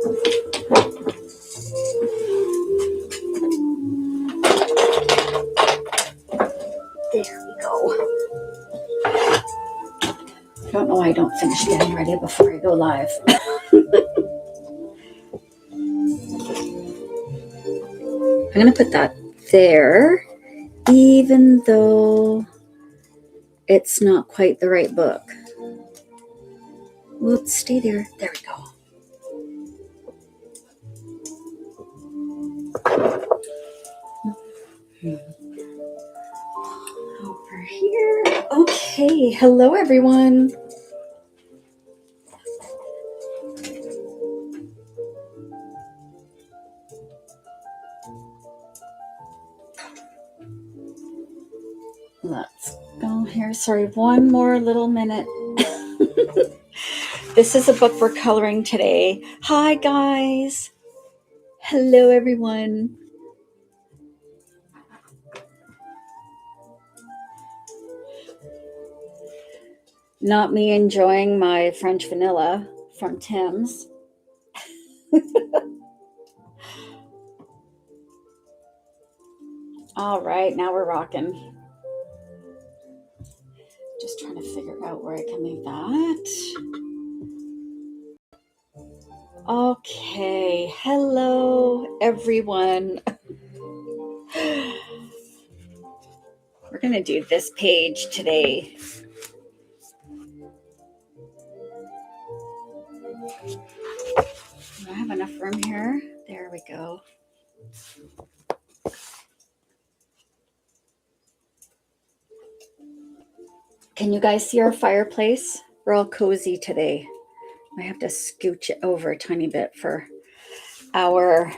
There we go. I don't know why I don't finish getting ready before I go live. I'm going to put that there, even though it's not quite the right book. Whoops, stay there. There we go. Over here. Okay, hello everyone. Let's go here. Sorry, one more little minute. This is a book we're coloring today. Hi guys. Hello everyone. Not me enjoying my French vanilla from Tim's. All right, now we're rocking. Just trying to figure out where I can leave that. Okay, hello everyone. We're going to do this page today. Do I have enough room here? There we go. Can you guys see our fireplace? We're all cozy today. I have to scooch it over a tiny bit for our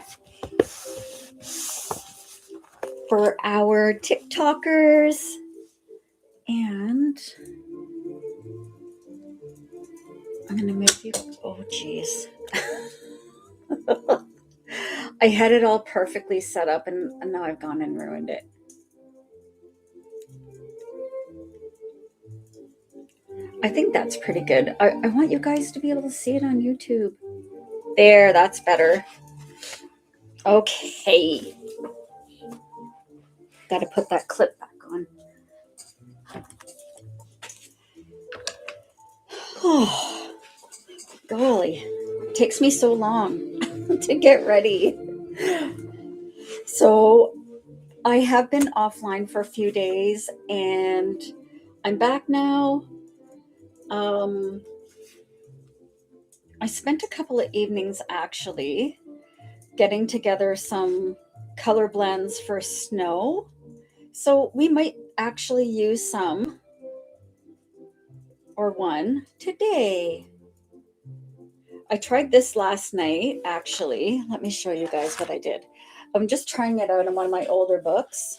TikTokers. And I'm going to move you. Oh, geez. I had it all perfectly set up and now I've gone and ruined it. I think that's pretty good. I want you guys to be able to see it on YouTube. There, that's better. Okay. Got to put that clip back on. Oh, golly. It takes me so long to get ready. So I have been offline for a few days and I'm back now. I spent a couple of evenings actually getting together some color blends for snow. So we might actually use some or one today. I tried this last night, actually. Let me show you guys what I did. I'm just trying it out in one of my older books.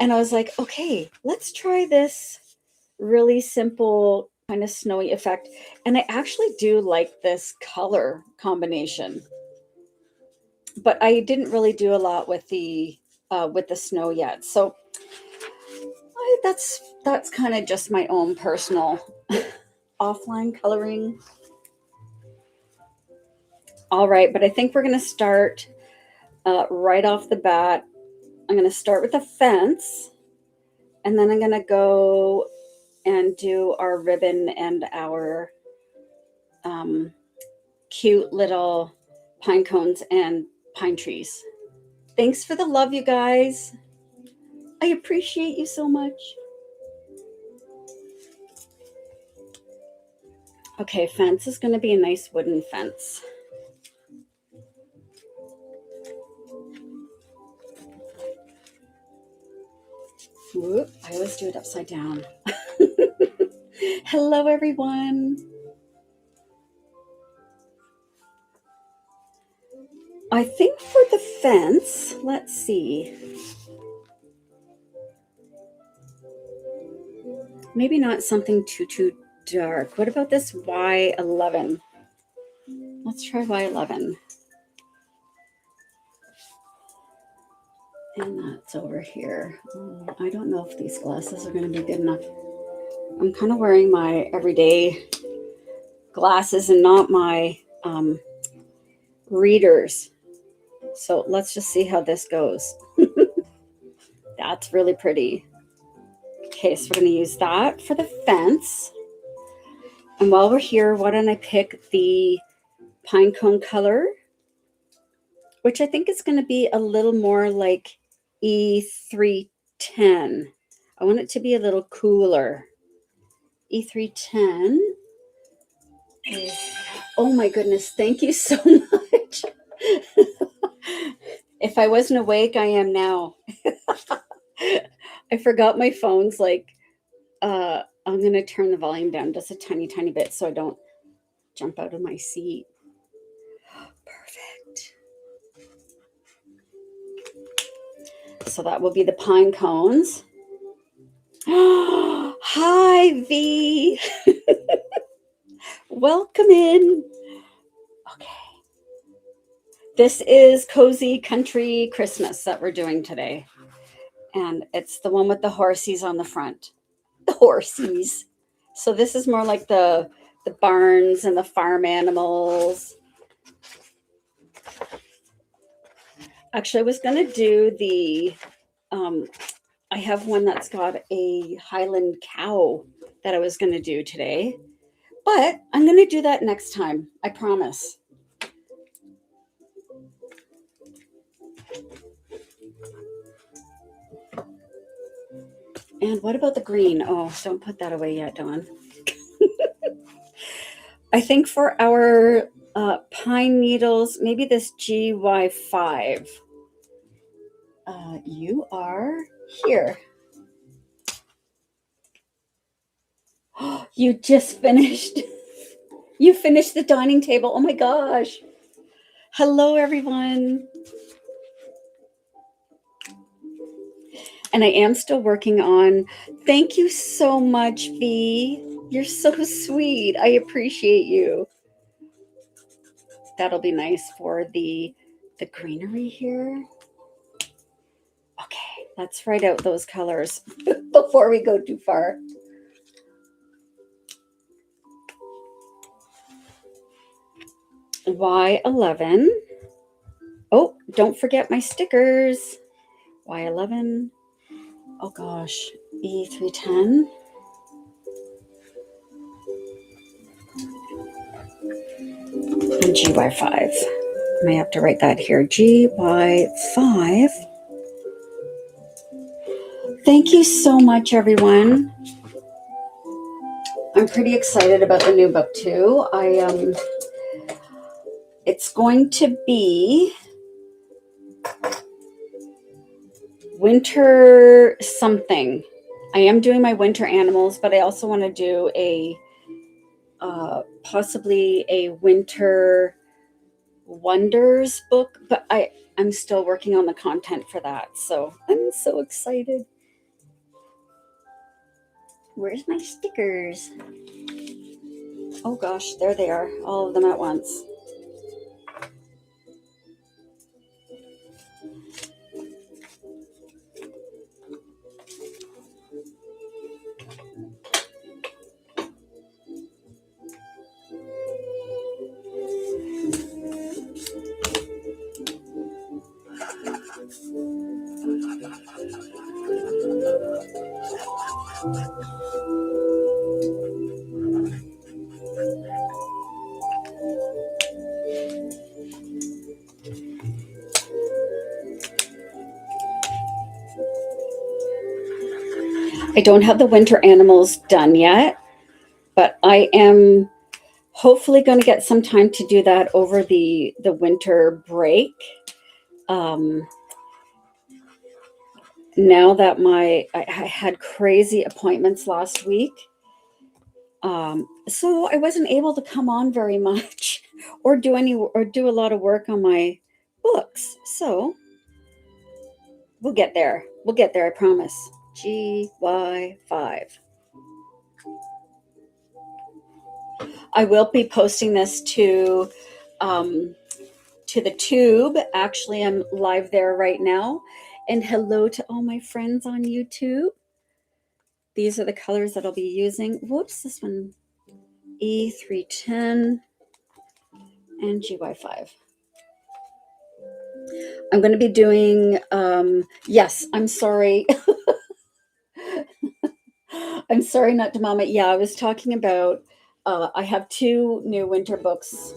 And I was like, okay, let's try this really simple kind of snowy effect. And I actually do like this color combination. But I didn't really do a lot with the snow yet. So that's kind of just my own personal offline coloring. All right, but I think we're going to start right off the bat. I'm going to start with the fence, and then I'm going to go and do our ribbon and our cute little pine cones and pine trees. Thanks for the love, you guys. I appreciate you so much. Okay, fence is going to be a nice wooden fence. Whoop, I always do it upside down. Hello, everyone. I think for the fence, let's see. Maybe not something too dark. What about this Y11? Let's try Y11. And that's over here. Oh, I don't know if these glasses are going to be good enough. I'm kind of wearing my everyday glasses and not my readers. So let's just see how this goes. That's really pretty. Okay, so we're going to use that for the fence. And while we're here, why don't I pick the pine cone color, which I think is going to be a little more like E310. I want it to be a little cooler. E310. Oh my goodness, thank you so much. If I wasn't awake, I am now. I forgot my phone's like, I'm going to turn the volume down just a tiny, tiny bit so I don't jump out of my seat. Perfect. So that will be the pine cones. Hi, V. Welcome in. Okay. This is Cozy Country Christmas that we're doing today. And it's the one with the horsies on the front. The horsies. So this is more like the barns and the farm animals. Actually, I was going to do the, I have one that's got a Highland cow that I was going to do today. But I'm going to do that next time. I promise. And what about the green? Oh, don't put that away yet, Dawn. I think for our pine needles, maybe this GY5. You are here. You just finished. You finished the dining table. Oh my gosh. Hello, everyone. And I am still working on. Thank you so much, V. You're so sweet. I appreciate you. That'll be nice for the greenery here. Okay, let's write out those colors before we go too far. Y11. Oh, don't forget my stickers. Y11. Oh gosh, E310. And GY5. I may have to write that here. GY5. Thank you so much, everyone. I'm pretty excited about the new book too. It's going to be winter something. I am doing my winter animals, but I also want to do a possibly a winter wonders book, but I'm still working on the content for that. So I'm so excited. Where's my stickers? Oh gosh, there they are. All of them at once. I don't have the winter animals done yet, but I am hopefully going to get some time to do that over the winter break. Now that I had crazy appointments last week, so I wasn't able to come on very much or do a lot of work on my books. So we'll get there. We'll get there. I promise. GY5. I will be posting this to the tube. Actually, I'm live there right now. And hello to all my friends on YouTube. These are the colors that I'll be using. Whoops, this one E310, and GY5. I'm going to be doing, yes, I'm sorry. I'm sorry not to mom it. Yeah, I was talking about, I have 2 new winter books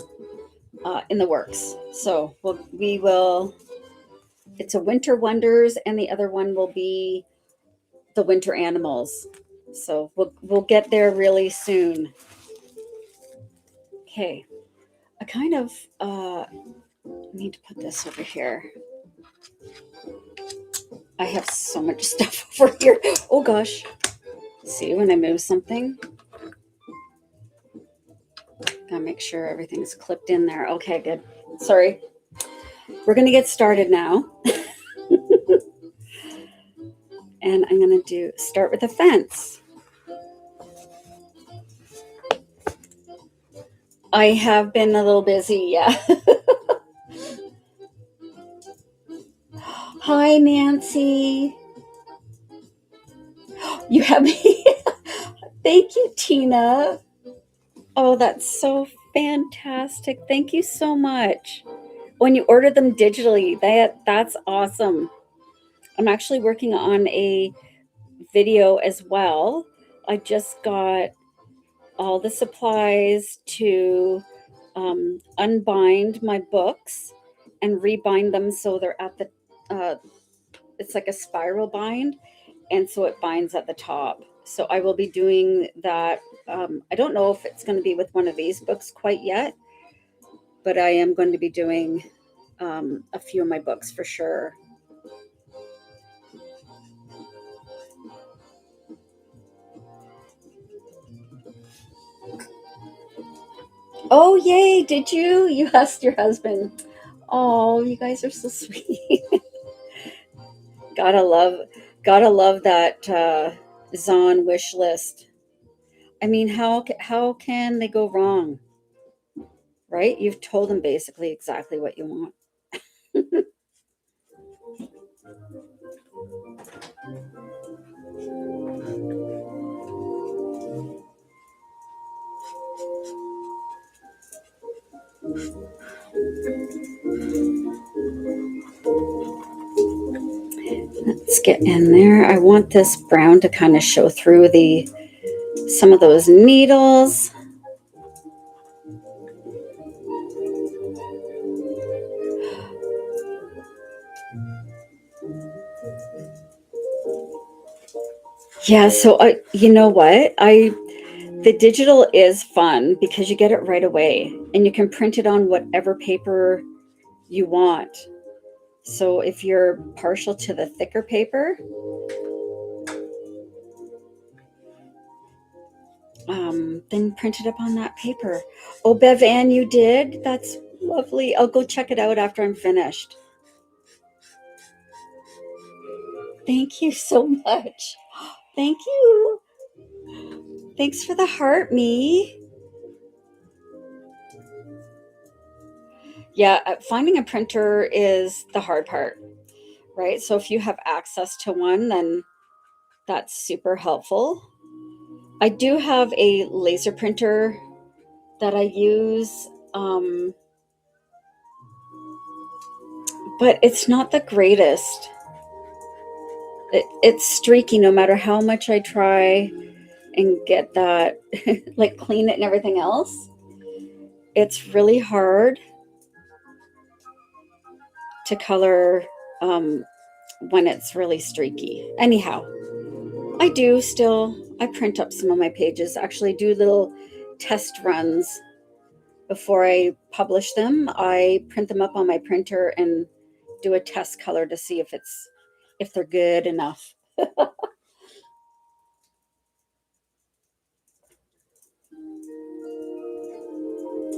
in the works. So we will, it's a Winter Wonders, and the other one will be the Winter Animals. So we'll get there really soon. Okay, I kind of need to put this over here. I have so much stuff over here. Oh gosh. See, when I move something, gotta make sure everything's clipped in there. Okay, good. Sorry. We're gonna get started now. And I'm gonna start with a fence. I have been a little busy, yeah. Hi, Nancy. You have me. Thank you, Tina. Oh, that's so fantastic. Thank you so much. When you order them digitally, that's awesome. I'm actually working on a video as well. I just got all the supplies to unbind my books and rebind them so they're at the it's like a spiral bind, and so it binds at the top. So I will be doing that. I don't know if it's going to be with one of these books quite yet, but I am going to be doing a few of my books for sure. Oh, yay! Did you? You asked your husband. Oh, you guys are so sweet. gotta love that Zon wish list. I mean, how can they go wrong, right? You've told them basically exactly what you want. Let's get in there. I want this brown to kind of show through some of those needles. Yeah, so you know what? The digital is fun because you get it right away and you can print it on whatever paper you want. So if you're partial to the thicker paper, then print it up on that paper. Oh, Bev Ann, you did? That's lovely. I'll go check it out after I'm finished. Thank you so much. Thank you. Thanks for the heart, me. Yeah, finding a printer is the hard part, right? So if you have access to one, then that's super helpful. I do have a laser printer that I use, but it's not the greatest. It's streaky no matter how much I try and get that, like clean it and everything else. It's really hard to color when it's really streaky. Anyhow, I print up some of my pages, actually do little test runs before I publish them. I print them up on my printer and do a test color to see if they're good enough.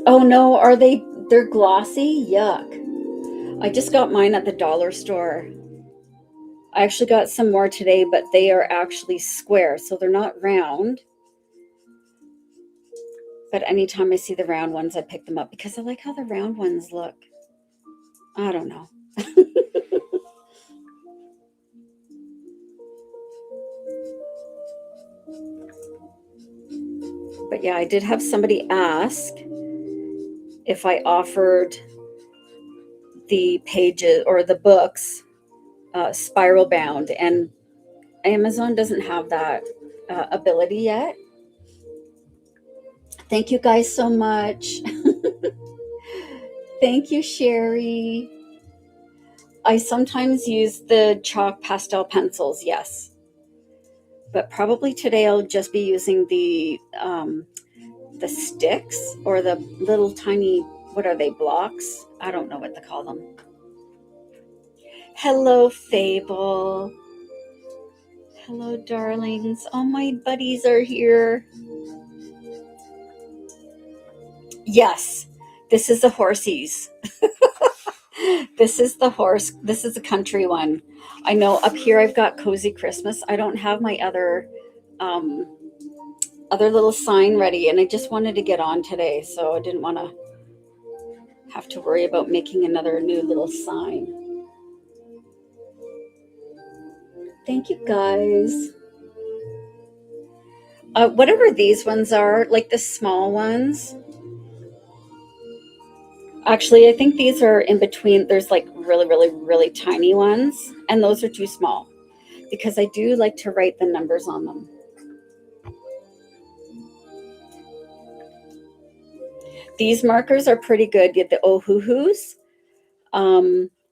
Oh no, they're glossy? Yuck. I just got mine at the dollar store. I actually got some more today, but they are actually square, so they're not round. But anytime I see the round ones, I pick them up because I like how the round ones look. I don't know. But yeah, I did have somebody ask if I offered the pages or the books spiral bound, and Amazon doesn't have that ability yet. Thank you guys so much. Thank you, Sherry. I sometimes use the chalk pastel pencils, yes. But probably today I'll just be using the sticks or the little tiny, what are they, blocks? I don't know what to call them. Hello, Fable. Hello, darlings. All my buddies are here. Yes, this is the horsies. This is the horse. This is a country one. I know up here I've got Cozy Christmas. I don't have my other little sign ready, and I just wanted to get on today, so I didn't want to have to worry about making another new little sign. Thank you, guys. Whatever these ones are, like the small ones. Actually, I think these are in between. There's like really, really, really tiny ones, and those are too small because I do like to write the numbers on them. These markers are pretty good, the Ohuhus.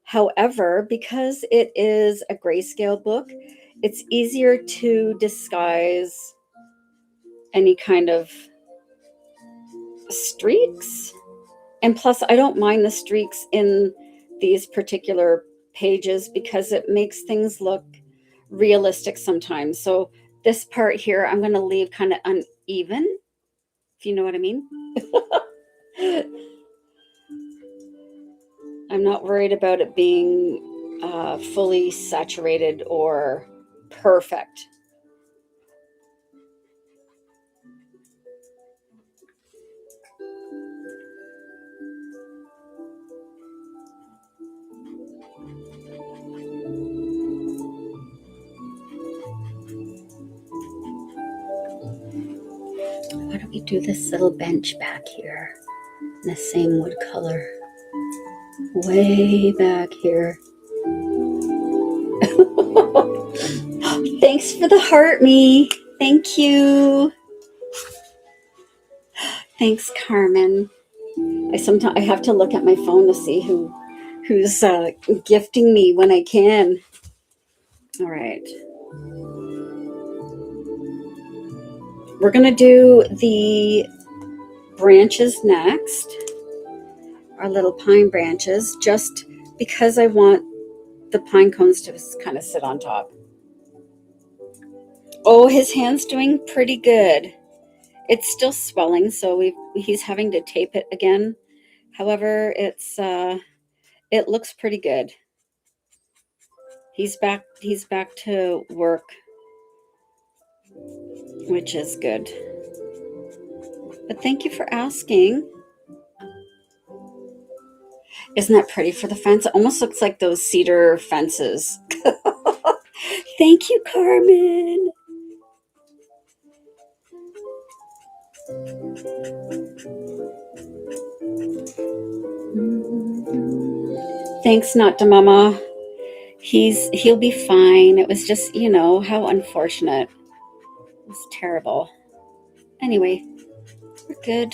However, because it is a grayscale book, it's easier to disguise any kind of streaks. And plus, I don't mind the streaks in these particular pages because it makes things look realistic sometimes. So this part here, I'm going to leave kind of uneven, if you know what I mean. I'm not worried about it being fully saturated or perfect. Why don't we do this little bench back here in the same wood color? Way back here. Thanks for the heart, me. Thank you. Thanks, Carmen. I have to look at my phone to see who's gifting me when I can. All right. We're going to do the branches next, our little pine branches, just because I want the pine cones to kind of sit on top. Oh, his hand's doing pretty good. It's still swelling, so he's having to tape it again. However, it looks pretty good. He's back to work, which is good. But thank you for asking. Isn't that pretty for the fence? It almost looks like those cedar fences. Thank you, Carmen. Thanks, Not to Mama. He'll be fine. It was just, how unfortunate. It was terrible. Anyway, we're good.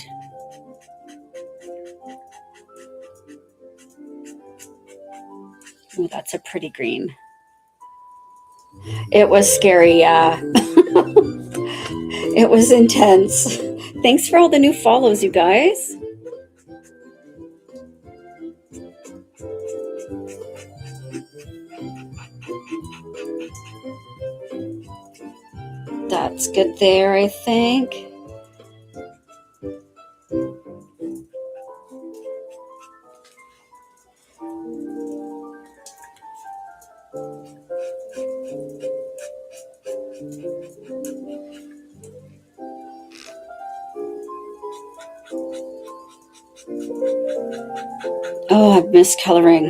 Oh, that's a pretty green. It was scary, yeah. It was intense. Thanks for all the new follows, you guys. That's good there, I think. Oh, I've missed coloring.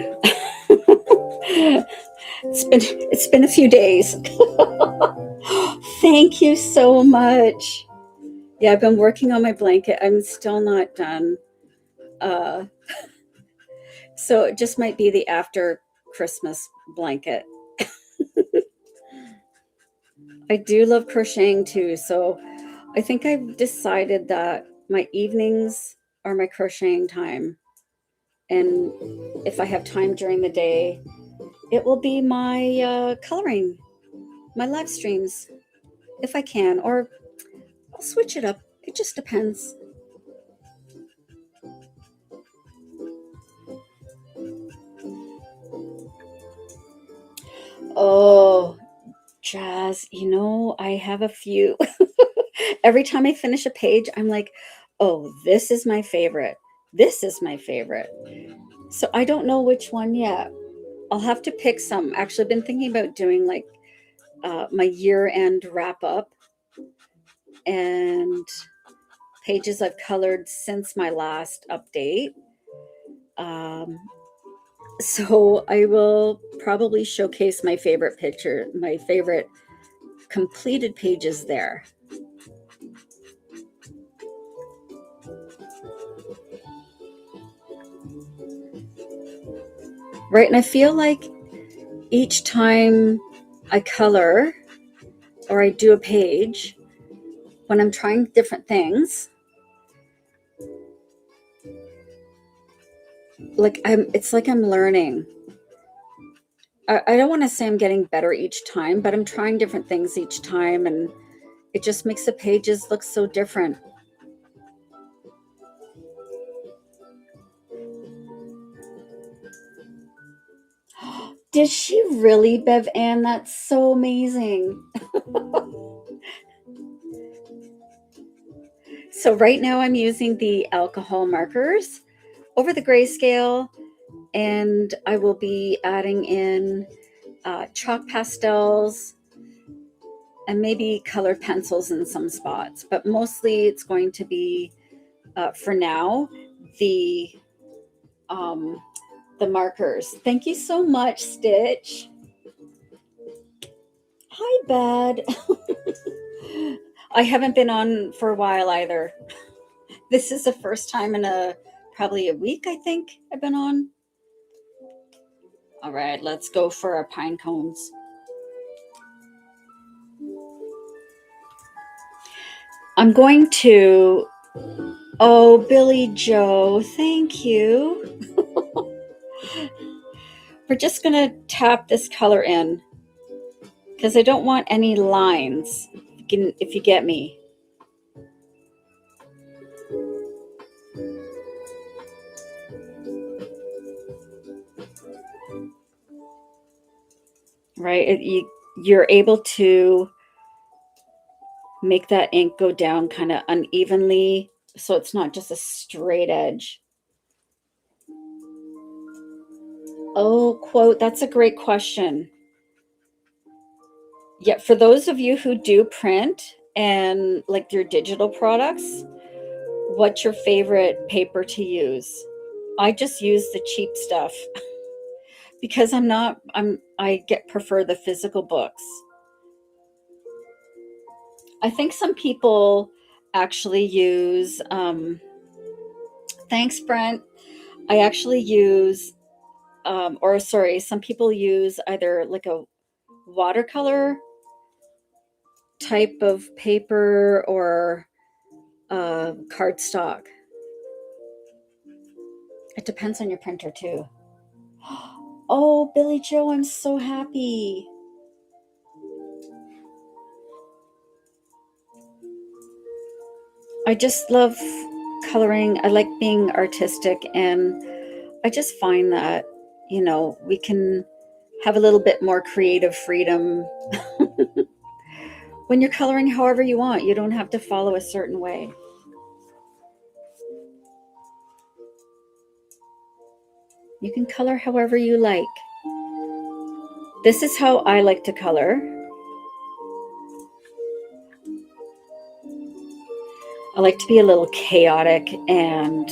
It's been a few days. Thank you so much. Yeah, I've been working on my blanket. I'm still not done. Uh, so it just might be the after Christmas blanket. I do love crocheting too, so I think I've decided that my evenings are my crocheting time. And if I have time during the day, it will be my coloring, my live streams, if I can, or I'll switch it up. It just depends. Oh, Jazz, I have a few. Every time I finish a page, I'm like, oh, this is my favorite. This is my favorite. So I don't know which one yet. I'll have to pick some. Actually, I've been thinking about doing like my year end wrap up and pages I've colored since my last update. Um, so I will probably showcase my favorite picture, my favorite completed pages there. Right. And I feel like each time I color or I do a page, when I'm trying different things, it's like I'm learning. I don't want to say I'm getting better each time, but I'm trying different things each time, and it just makes the pages look so different. Did she really, Bev Ann? That's so amazing. So right now I'm using the alcohol markers over the grayscale, and I will be adding in chalk pastels and maybe colored pencils in some spots, but mostly it's going to be for now the um, the markers. Thank you so much, Stitch. Hi, Bad. I haven't been on for a while either. This is the first time in probably a week, I think I've been on. All right, let's go for our pine cones. I'm going to, oh, Billy Joe, thank you. We're just going to tap this color in because I don't want any lines, if you get me. Right? You're able to make that ink go down kind of unevenly so it's not just a straight edge. Oh, quote, that's a great question. Yeah, for those of you who do print and like your digital products, what's your favorite paper to use? I just use the cheap stuff because prefer the physical books. I think some people actually use thanks, Brent. I actually use some people use either like a watercolor type of paper or cardstock. It depends on your printer too. Oh, Billy Joe, I'm so happy. I just love coloring. I like being artistic, and I just find that, we can have a little bit more creative freedom when you're coloring however you want. You don't have to follow a certain way. You can color however you like. This is how I like to color. I like to be a little chaotic and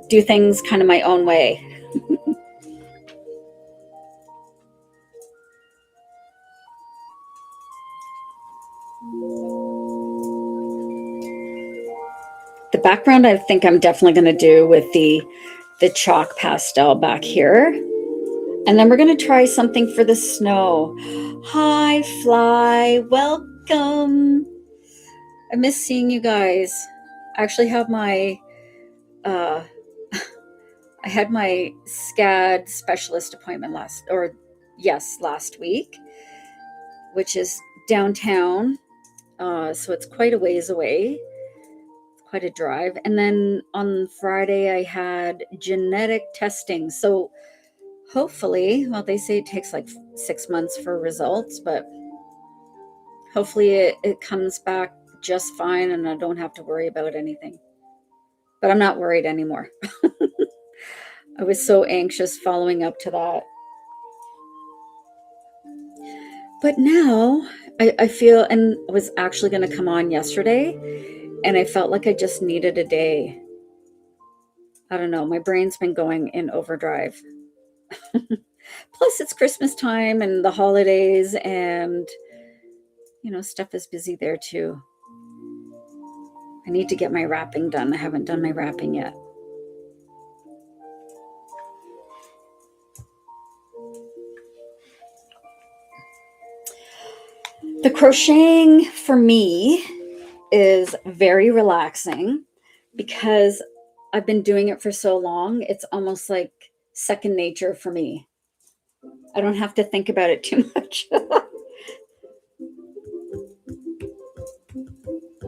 do things kind of my own way. The background I think I'm definitely going to do with the chalk pastel back here. And then we're going to try something for the snow. Hi, Fly. Welcome. I miss seeing you guys. I actually have my, I had my SCAD specialist appointment last week, which is downtown. So it's quite a ways away. Quite a drive. And then on Friday, I had genetic testing. So hopefully, well, they say it takes like 6 months for results, but hopefully it comes back just fine and I don't have to worry about anything. But I'm not worried anymore. I was so anxious following up to that. But now I feel, and I was actually going to come on yesterday, and I felt like I just needed a day. I don't know. My brain's been going in overdrive. Plus, it's Christmas time and the holidays, and, stuff is busy there too. I need to get my wrapping done. I haven't done my wrapping yet. The crocheting for me is very relaxing because I've been doing it for so long. It's almost like second nature for me. I don't have to think about it too much.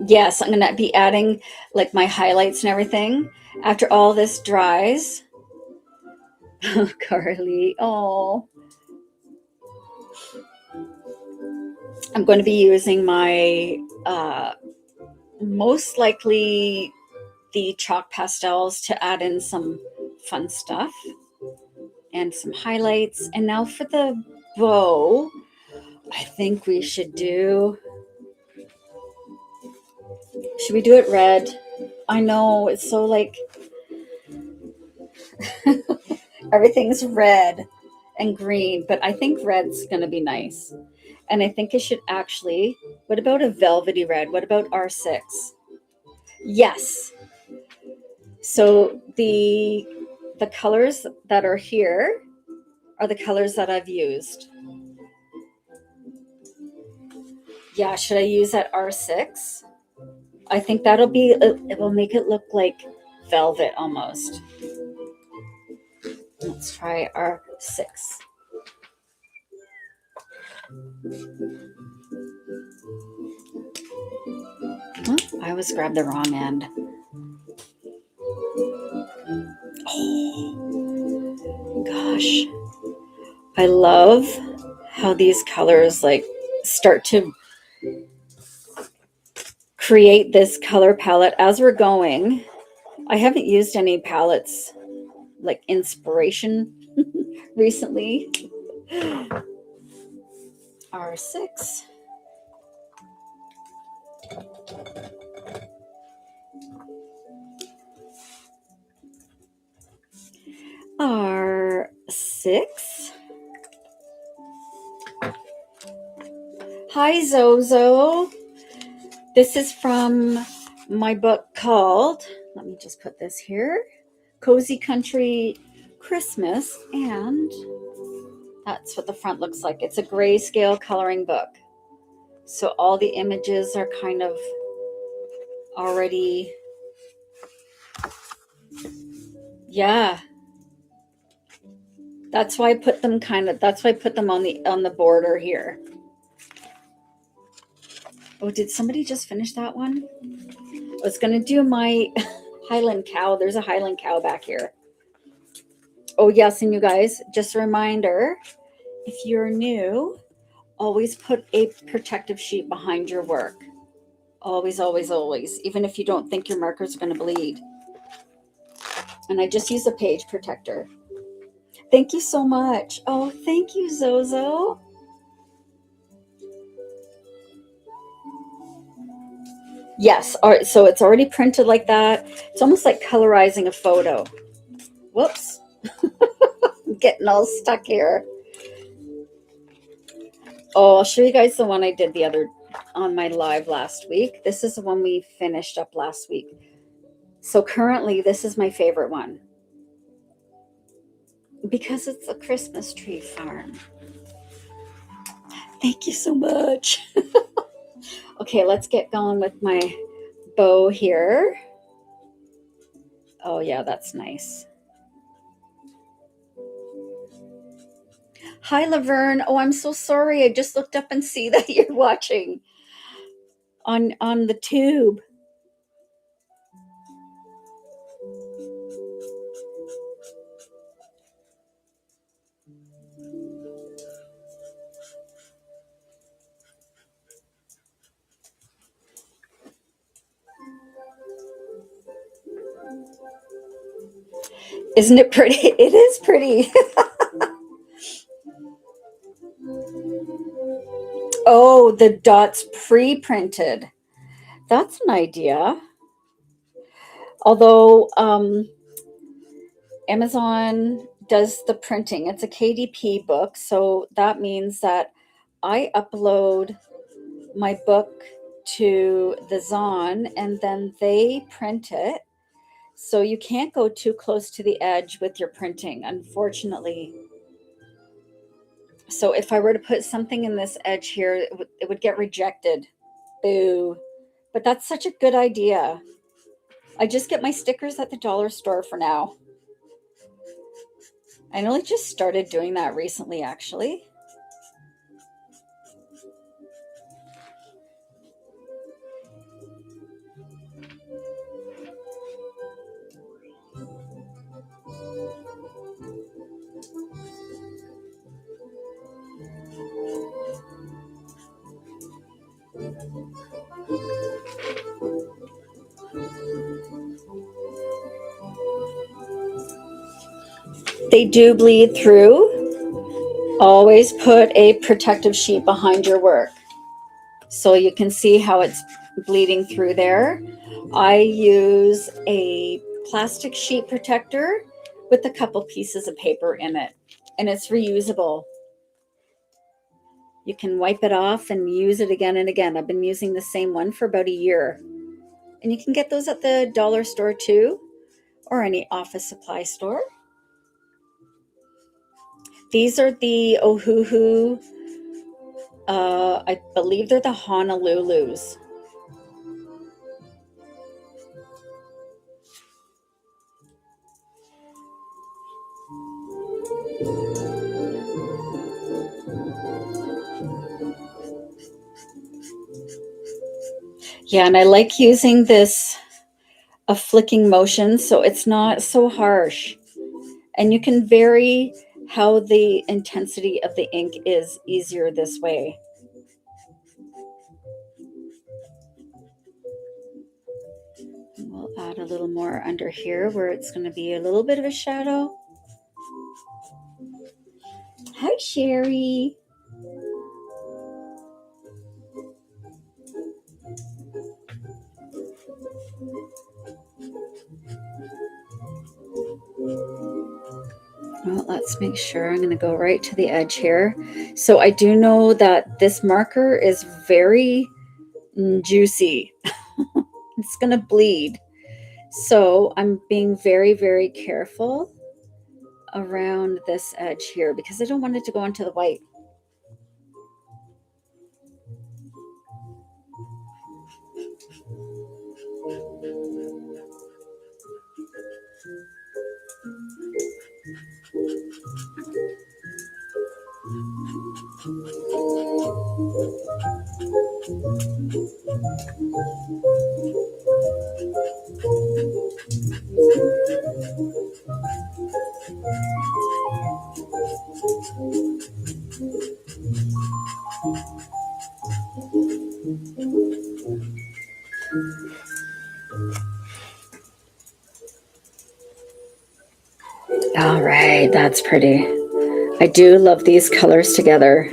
Yes, I'm going to be adding like my highlights and everything after all this dries. Oh, Carly. Oh. I'm going to be using my most likely the chalk pastels to add in some fun stuff and some highlights. And now for the bow, I think we should we do it red? I know, it's so like everything's red and green, but I think red's going to be nice. And I think it should actually, what about a velvety red? What about R6? Yes. So the colors that are here are the colors that I've used. Yeah, should I use that R6? I think it will make it look like velvet almost. Let's try R6. Oh, I always grabbed the wrong end. Oh, gosh. I love how these colors like start to create this color palette as we're going. I haven't used any palettes like inspiration recently. R6. R6. Hi, Zozo. This is from my book called, let me just put this here, Cozy Country Christmas, and that's what the front looks like. It's a grayscale coloring book. So all the images are kind of already, yeah. That's why I put them on the border here. Oh, did somebody just finish that one? I was going to do my Highland cow. There's a Highland cow back here. Oh, yes. And you guys, just a reminder, if you're new, always put a protective sheet behind your work. Always, always, always. Even if you don't think your marker's going to bleed. And I just use a page protector. Thank you so much. Oh, thank you, Zozo. Yes. All right. So it's already printed like that. It's almost like colorizing a photo. Whoops. I'm getting all stuck here. Oh, I'll show you guys the one I did on my live last week. This is the one we finished up last week. So currently, this is my favorite one because it's a Christmas tree farm. Thank you so much. Okay, let's get going with my bow here. Oh yeah, that's nice. Hi, Laverne. Oh, I'm so sorry. I just looked up and see that you're watching on the tube. Isn't it pretty? It is pretty. Oh, the dots pre-printed. That's an idea. Although Amazon does the printing. It's a KDP book, so that means that I upload my book to the Zon and then they print it. So you can't go too close to the edge with your printing, unfortunately. So if I were to put something in this edge here, it would get rejected. Boo. But that's such a good idea. I just get my stickers at the dollar store for now. I only just started doing that recently, actually. They do bleed through. Always put a protective sheet behind your work so you can see how it's bleeding through there. I use a plastic sheet protector with a couple pieces of paper in it, and it's reusable. You can wipe it off and use it again and again. I've been using the same one for about a year. And you can get those at the dollar store too, or any office supply store. These are the Ohuhu. I believe they're the Honolulus. Yeah, and I like using this a flicking motion so it's not so harsh. And you can vary how the intensity of the ink is easier this way. We'll add a little more under here where it's going to be a little bit of a shadow. Hi, Sherry. Well, let's make sure. I'm going to go right to the edge here. So I do know that this marker is very juicy. It's going to bleed. So I'm being very, very careful around this edge here because I don't want it to go into the white. All right, that's pretty. I do love these colors together.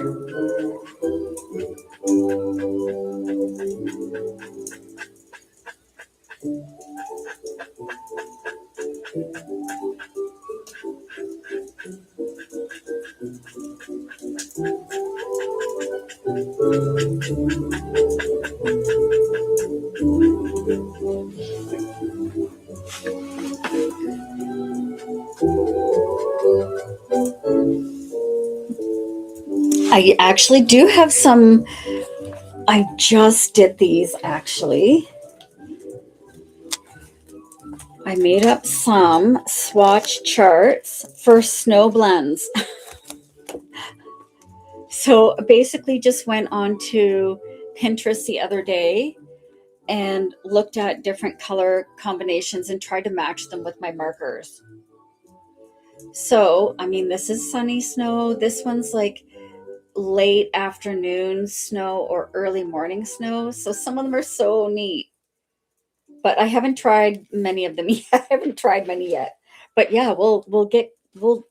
I actually do have some. I just did these actually. I made up some swatch charts for snow blends. So basically just went on to Pinterest the other day and looked at different color combinations and tried to match them with my markers. So, I mean, this is sunny snow. This one's like late afternoon snow or early morning snow. So some of them are so neat. But I haven't tried many of them yet. I haven't tried many yet. But yeah, we'll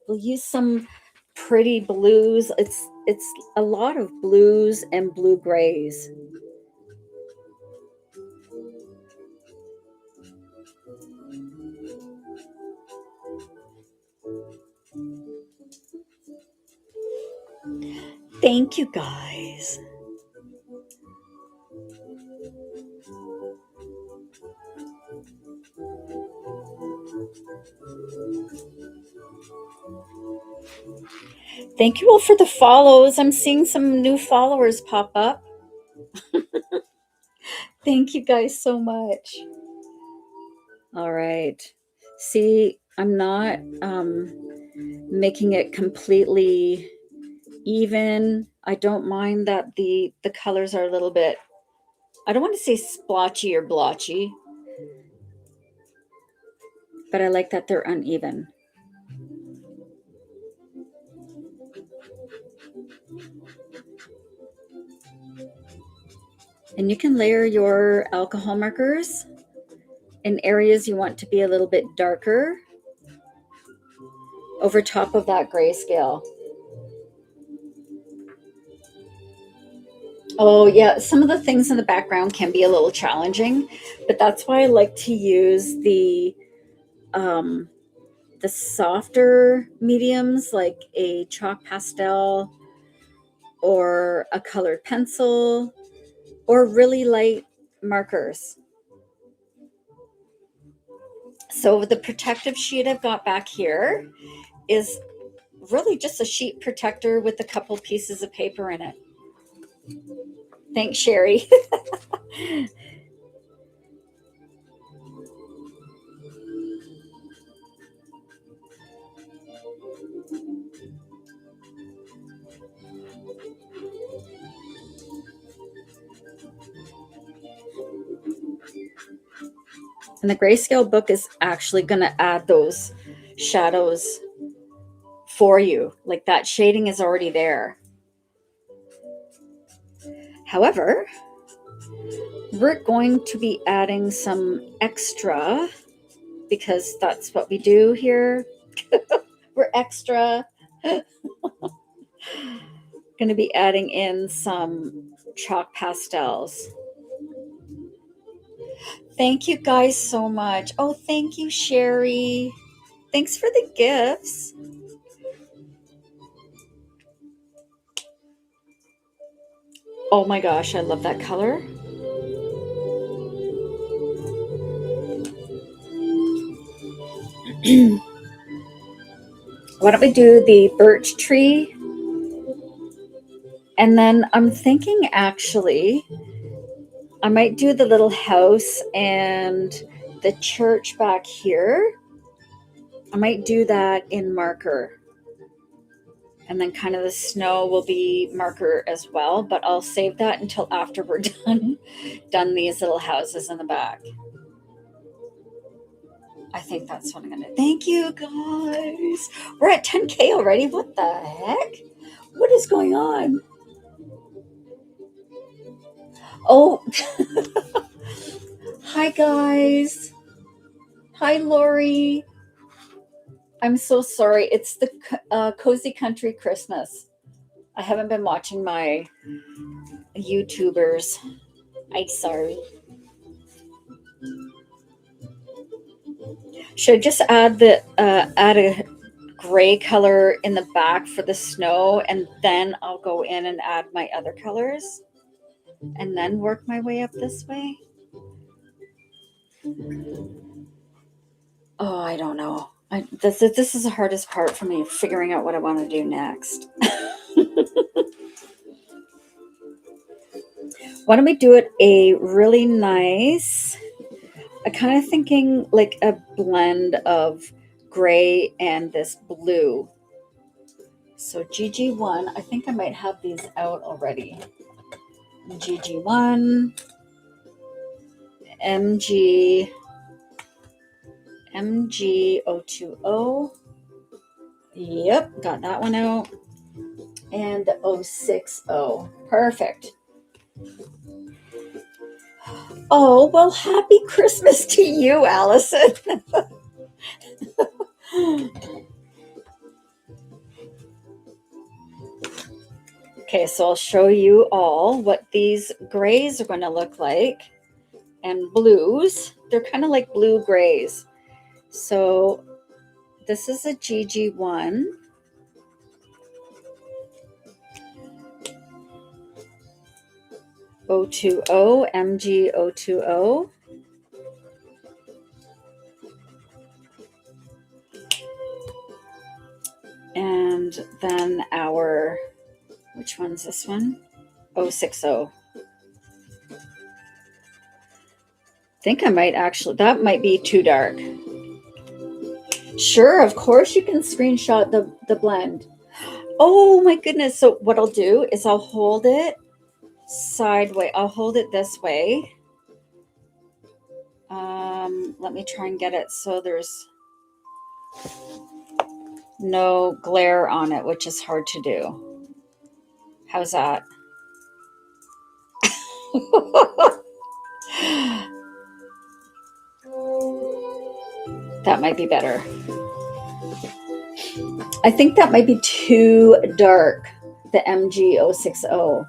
use some pretty blues. It's a lot of blues and blue grays. Thank you guys. Thank you all for the follows. I'm seeing some new followers pop up. Thank you guys so much. All right. See, I'm not making it completely even. I don't mind that the colors are a little bit, I don't want to say splotchy or blotchy, but I like that they're uneven. And you can layer your alcohol markers in areas you want to be a little bit darker over top of that grayscale. Oh yeah, some of the things in the background can be a little challenging, but that's why I like to use the softer mediums like a chalk pastel or a colored pencil or really light markers. So the protective sheet I've got back here is really just a sheet protector with a couple pieces of paper in it. Thanks, Sherry. And the grayscale book is actually going to add those shadows for you. Like that shading is already there. However, we're going to be adding some extra because that's what we do here. We're extra. Going to be adding in some chalk pastels. Thank you guys so much. Oh, thank you, Sherry. Thanks for the gifts. Oh my gosh, I love that color. Why don't we do the birch tree? And then I'm thinking actually, I might do the little house and the church back here. I might do that in marker. And then kind of the snow will be marker as well, but I'll save that until after we're done these little houses in the back. I think that's what I'm gonna. Thank you guys. We're at 10K already. What the heck? What is going on? Oh, hi guys. Hi Lori. I'm so sorry. It's the Cozy Country Christmas. I haven't been watching my YouTubers. I'm sorry. Should I just add a gray color in the back for the snow, and then I'll go in and add my other colors, and then work my way up this way? Oh, I don't know. This is the hardest part for me, figuring out what I want to do next. Why don't we do it a really nice, I kind of thinking like a blend of gray and this blue. So GG1, I think I might have these out already. GG1, MG, MG020. Yep, got that one out. And 060. Perfect. Oh, well, happy Christmas to you, Allison. Okay, so I'll show you all what these grays are going to look like. And blues, they're kind of like blue grays. So this is a GG1. O20, MG020. And then our, which one's this one? 060. I think I might actually, that might be too dark. Sure, of course you can screenshot the blend. Oh my goodness. So what I'll do is I'll hold it sideways. I'll hold it this way. Let me try and get it so there's no glare on it, which is hard to do. How's that? That might be better. I think that might be too dark, the MG060.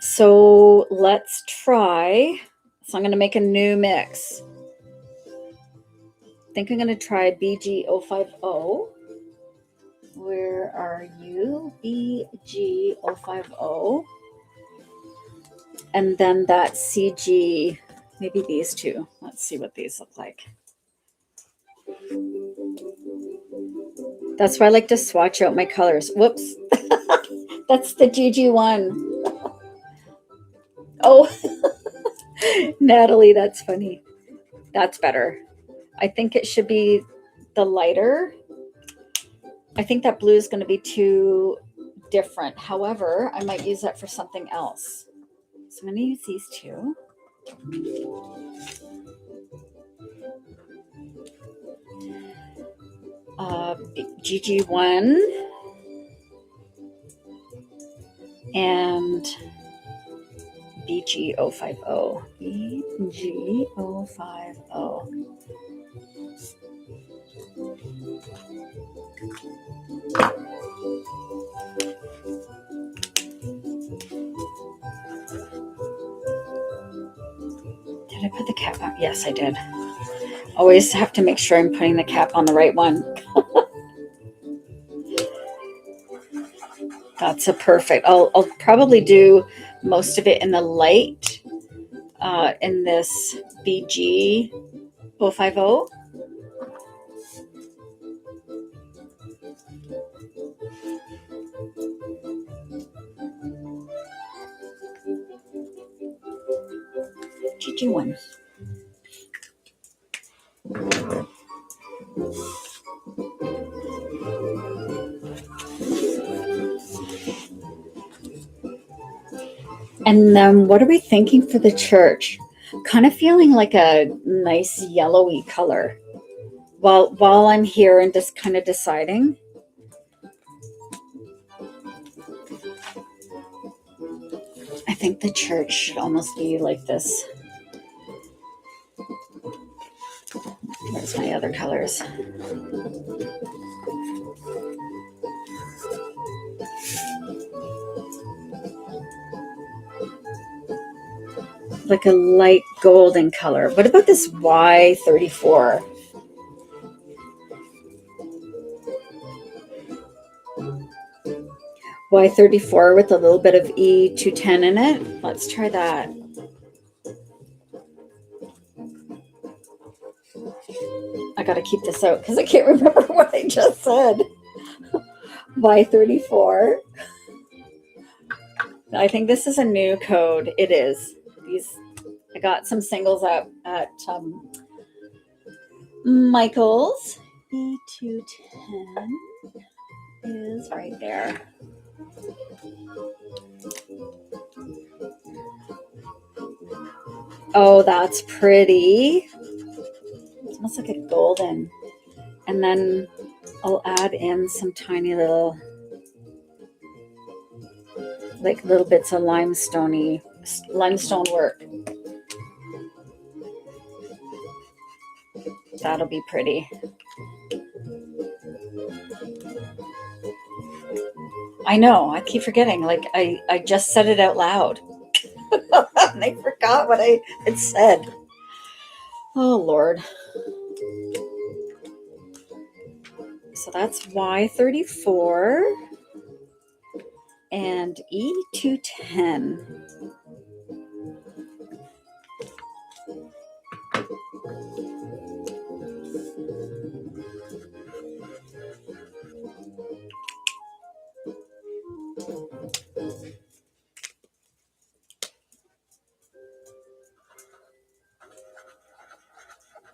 So let's try. So I'm going to make a new mix. I think I'm going to try BG050. Where are you? BG050. And then that CG, maybe these two. Let's see what these look like. That's why I like to swatch out my colors. Whoops. That's the GG1. Oh, Natalie, that's funny. That's better. I think it should be the lighter. I think that blue is going to be too different. However, I might use that for something else. So I'm going to use these two. GG1 and BG050. BG050. Did I put the cap on? Yes, I did. Always have to make sure I'm putting the cap on the right one. That's a perfect. I'll probably do most of it in the light in this BG050. GG1. And then what are we thinking for the church? Kind of feeling like a nice yellowy color. While I'm here and just kind of deciding. I think the church should almost be like this. Where's my other colors? Like a light golden color. What about this Y34? Y34 with a little bit of E210 in it. Let's try that. I got to keep this out because I can't remember what I just said. By 34. I think this is a new code. It is. I got some singles at Michael's. E210 is right there. Oh, that's pretty. It's almost like a golden. And then I'll add in some tiny little, like little bits of limestone work. That'll be pretty. I know, I keep forgetting. Like I just said it out loud. And I forgot what I had said. Oh, Lord. So that's Y34 and E210.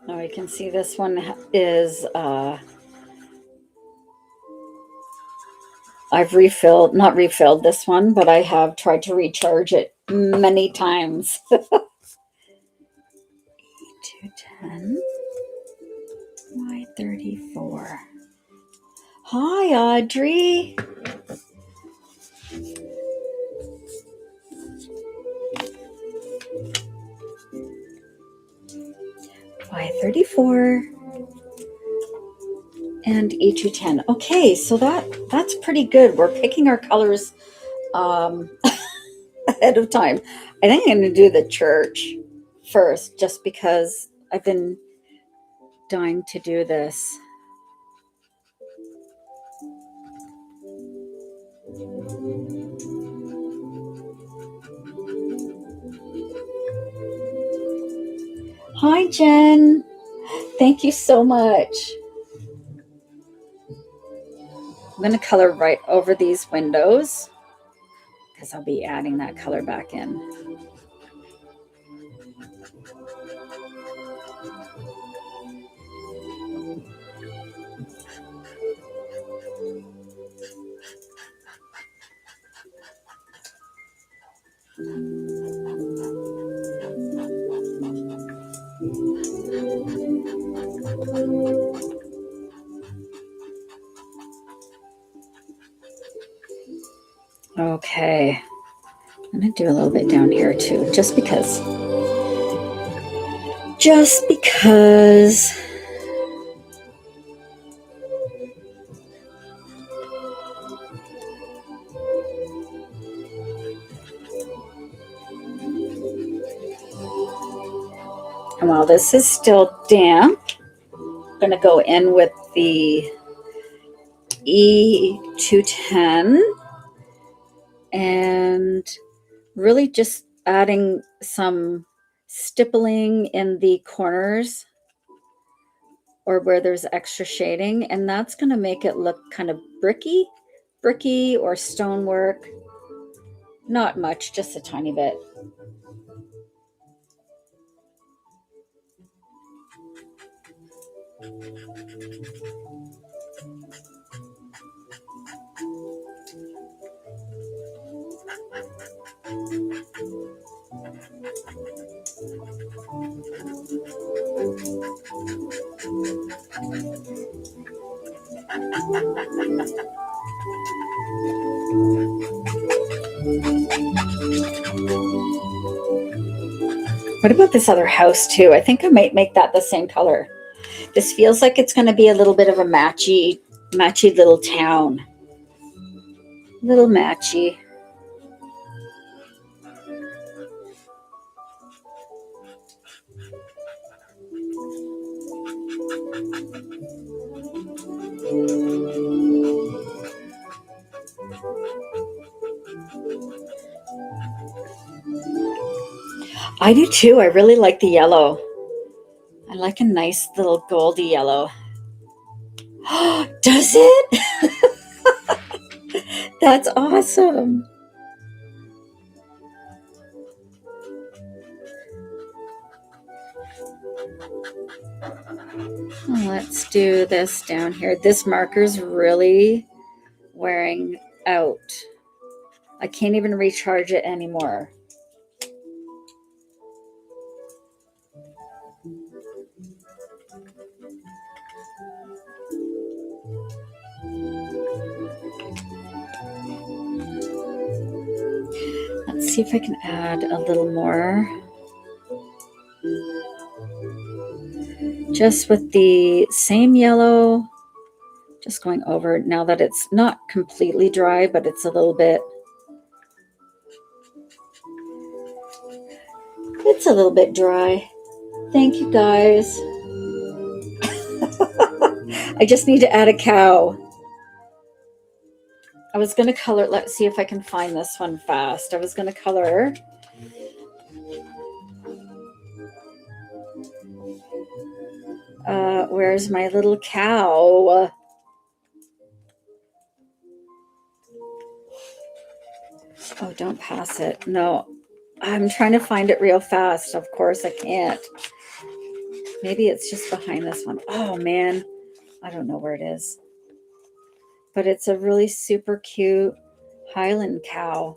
Now you can see this one is, I've not refilled this one, but I have tried to recharge it many times. E210, Y34. Hi, Audrey. Y34 and E210. Okay, so that's pretty good. We're picking our colors ahead of time. I think I'm going to do the church first, just because I've been dying to do this. Hi, Jen. Thank you so much. I'm going to color right over these windows because I'll be adding that color back in. Okay, I'm going to do a little bit down here too, just because. And while this is still damp, I'm going to go in with the E210 and really just adding some stippling in the corners or where there's extra shading, and that's going to make it look kind of bricky or stonework. Not much, just a tiny bit. What about this other house too? I think I might make that the same color. This feels like it's going to be a little bit of a matchy little town. Little matchy. I do too. I really like the yellow. I like a nice little goldy yellow. Does it? That's awesome. Let's do this down here. This marker's really wearing out. I can't even recharge it anymore. Let's see if I can add a little more. Just with the same yellow, just going over now that it's not completely dry, but it's a little bit. It's a little bit dry. Thank you guys. I just need to add a cow. I was going to color, let's see if I can find this one fast. I was going to color where's my little cow? Oh, don't pass it. No, I'm trying to find it real fast. Of course I can't. Maybe it's just behind this one. Oh man, I don't know where it is. But it's a really super cute Highland cow.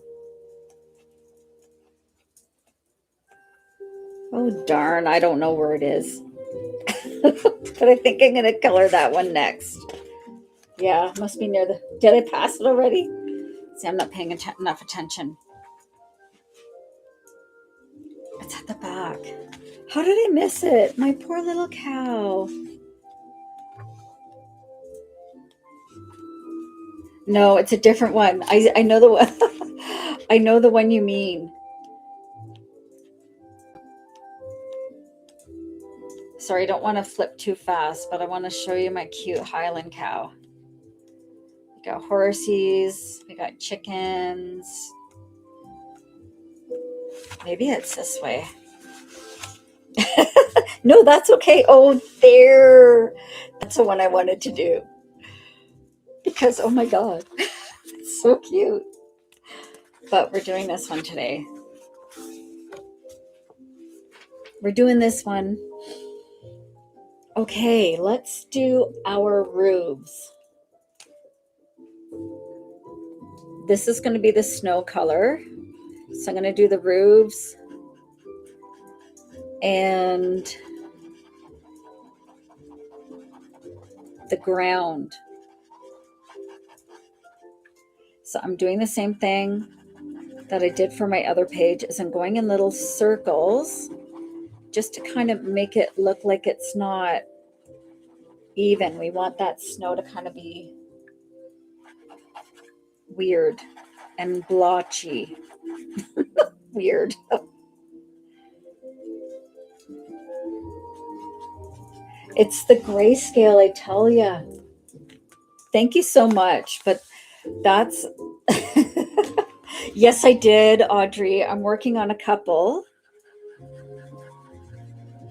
Oh darn, I don't know where it is. But I think I'm going to color that one next. Yeah, must be near the... Did I pass it already? See, I'm not paying enough attention. It's at the back. How did I miss it? My poor little cow. No, it's a different one. I know the one. I know the one you mean. Sorry, I don't want to flip too fast, but I want to show you my cute Highland cow. We got horsies, we got chickens. Maybe it's this way. No, that's okay. Oh, there. That's the one I wanted to do. Because, oh my God, it's so cute. But we're doing this one today. We're doing this one. Okay, let's do our roofs. This is going to be the snow color. So I'm going to do the roofs and the ground. So I'm doing the same thing that I did for my other page, is I'm going in little circles just to kind of make it look like it's not even. We want that snow to kind of be weird and blotchy. Weird. It's the grayscale, I tell you. Thank you so much. But that's... Yes, I did, Audrey. I'm working on a couple.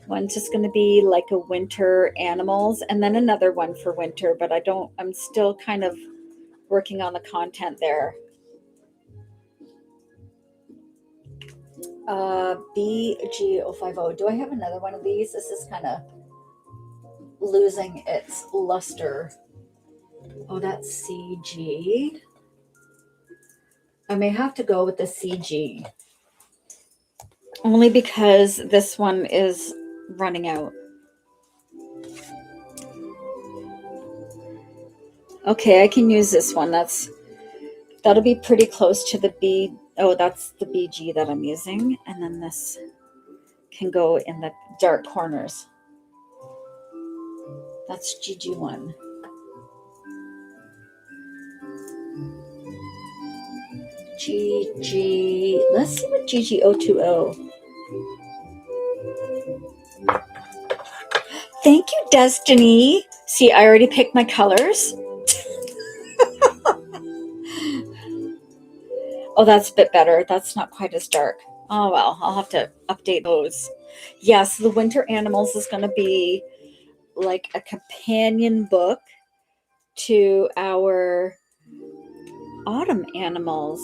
One's just going to be like a winter animals, and then another one for winter, but I'm still kind of working on the content there. BG050. Do I have another one of these? This is kind of losing its luster. Oh, that's CG. I may have to go with the CG. Only because this one is running out. Okay, I can use this one. That'll be pretty close to the B. Oh, that's the BG that I'm using. And then this can go in the dark corners. That's GG1. GG. Let's see what GG020. Thank you, Destiny. See, I already picked my colors. Oh, that's a bit better. That's not quite as dark. Oh, well, I'll have to update those. Yes, the winter animals is going to be like a companion book to our autumn animals.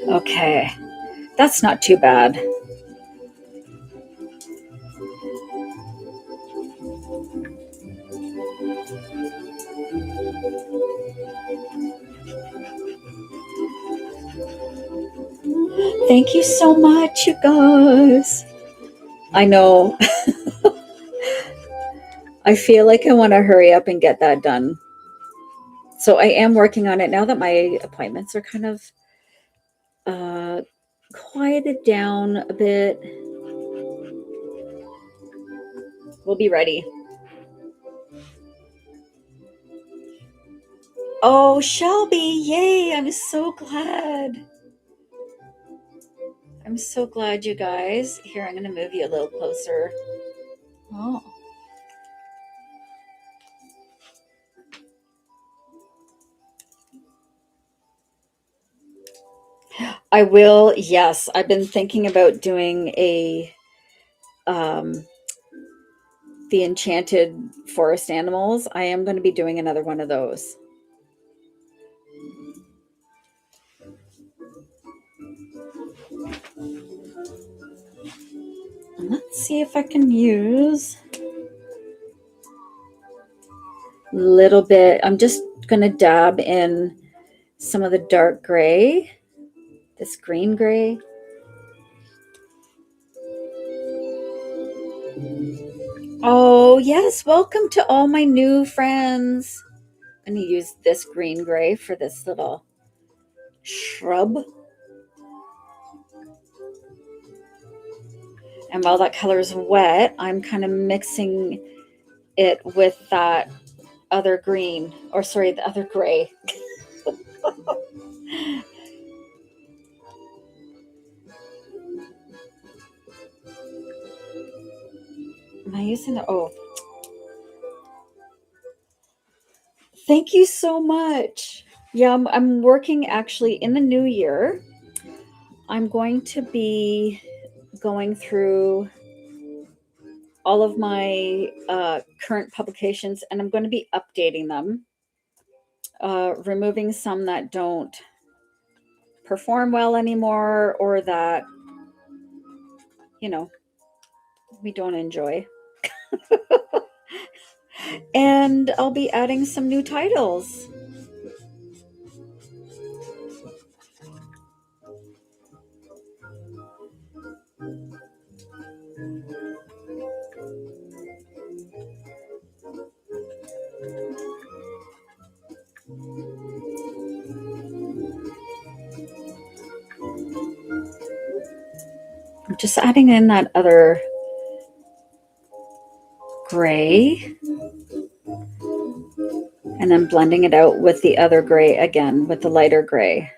Okay, that's not too bad. Thank you so much, you guys. I know. I feel like I want to hurry up and get that done. So I am working on it now that my appointments are kind of uh, quieted down a bit. We'll be ready. Oh, Shelby, yay! I'm so glad. I'm so glad, you guys. Here, I'm going to move you a little closer. Oh. I will, yes. I've been thinking about doing um, the Enchanted Forest Animals. I am going to be doing another one of those. Let's see if I can use a little bit. I'm just going to dab in some of the dark gray, this green gray. Oh, yes. Welcome to all my new friends. I'm going to use this green gray for this little shrub. And while that color is wet, I'm kind of mixing it with that other green, or sorry, the other gray. Am I using the, oh. Thank you so much. Yeah, I'm working actually in the new year. I'm going to be going through all of my current publications and I'm going to be updating them, removing some that don't perform well anymore or that, we don't enjoy. And I'll be adding some new titles. I'm just adding in that other gray and then blending it out with the other gray again, with the lighter gray.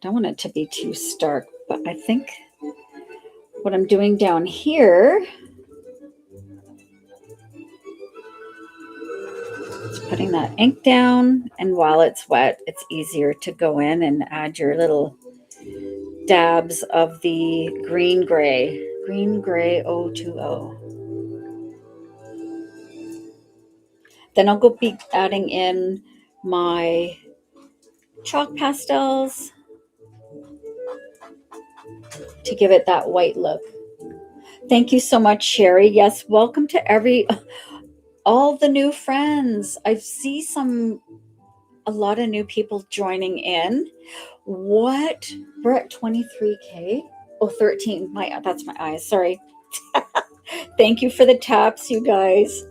Don't want it to be too stark, but I think what I'm doing down here is putting that ink down, and while it's wet, it's easier to go in and add your little dabs of the green gray 020. Then I'll go be adding in my chalk pastels to give it that white look. Thank you so much, Sherry. Yes, welcome to all the new friends. I see a lot of new people joining in. What? We're at 23K? Oh, 13. That's my eyes. Sorry. Thank you for the taps, you guys.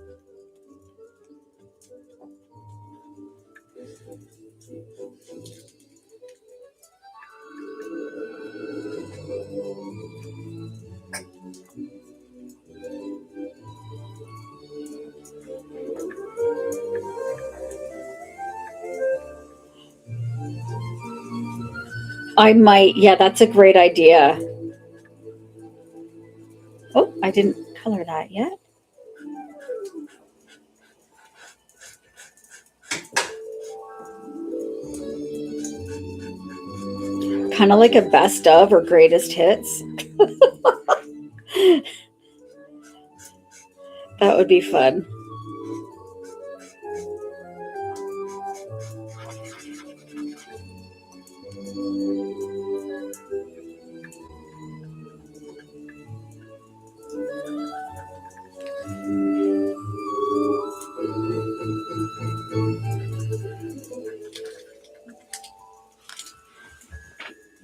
I might. Yeah, that's a great idea. Oh, I didn't color that yet. Kind of like a best of or greatest hits. That would be fun.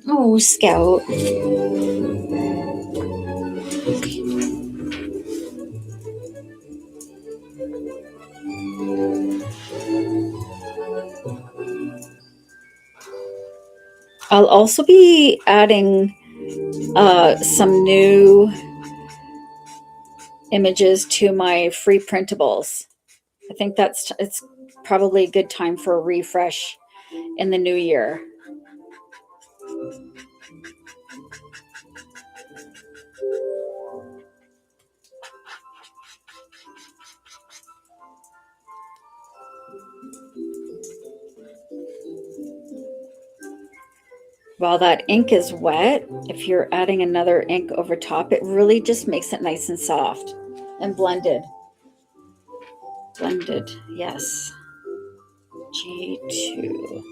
Oh, Scout. I'll also be adding some new images to my free printables. I think it's probably a good time for a refresh in the new year. While that ink is wet, if you're adding another ink over top, it really just makes it nice and soft and blended. Blended, yes. G2.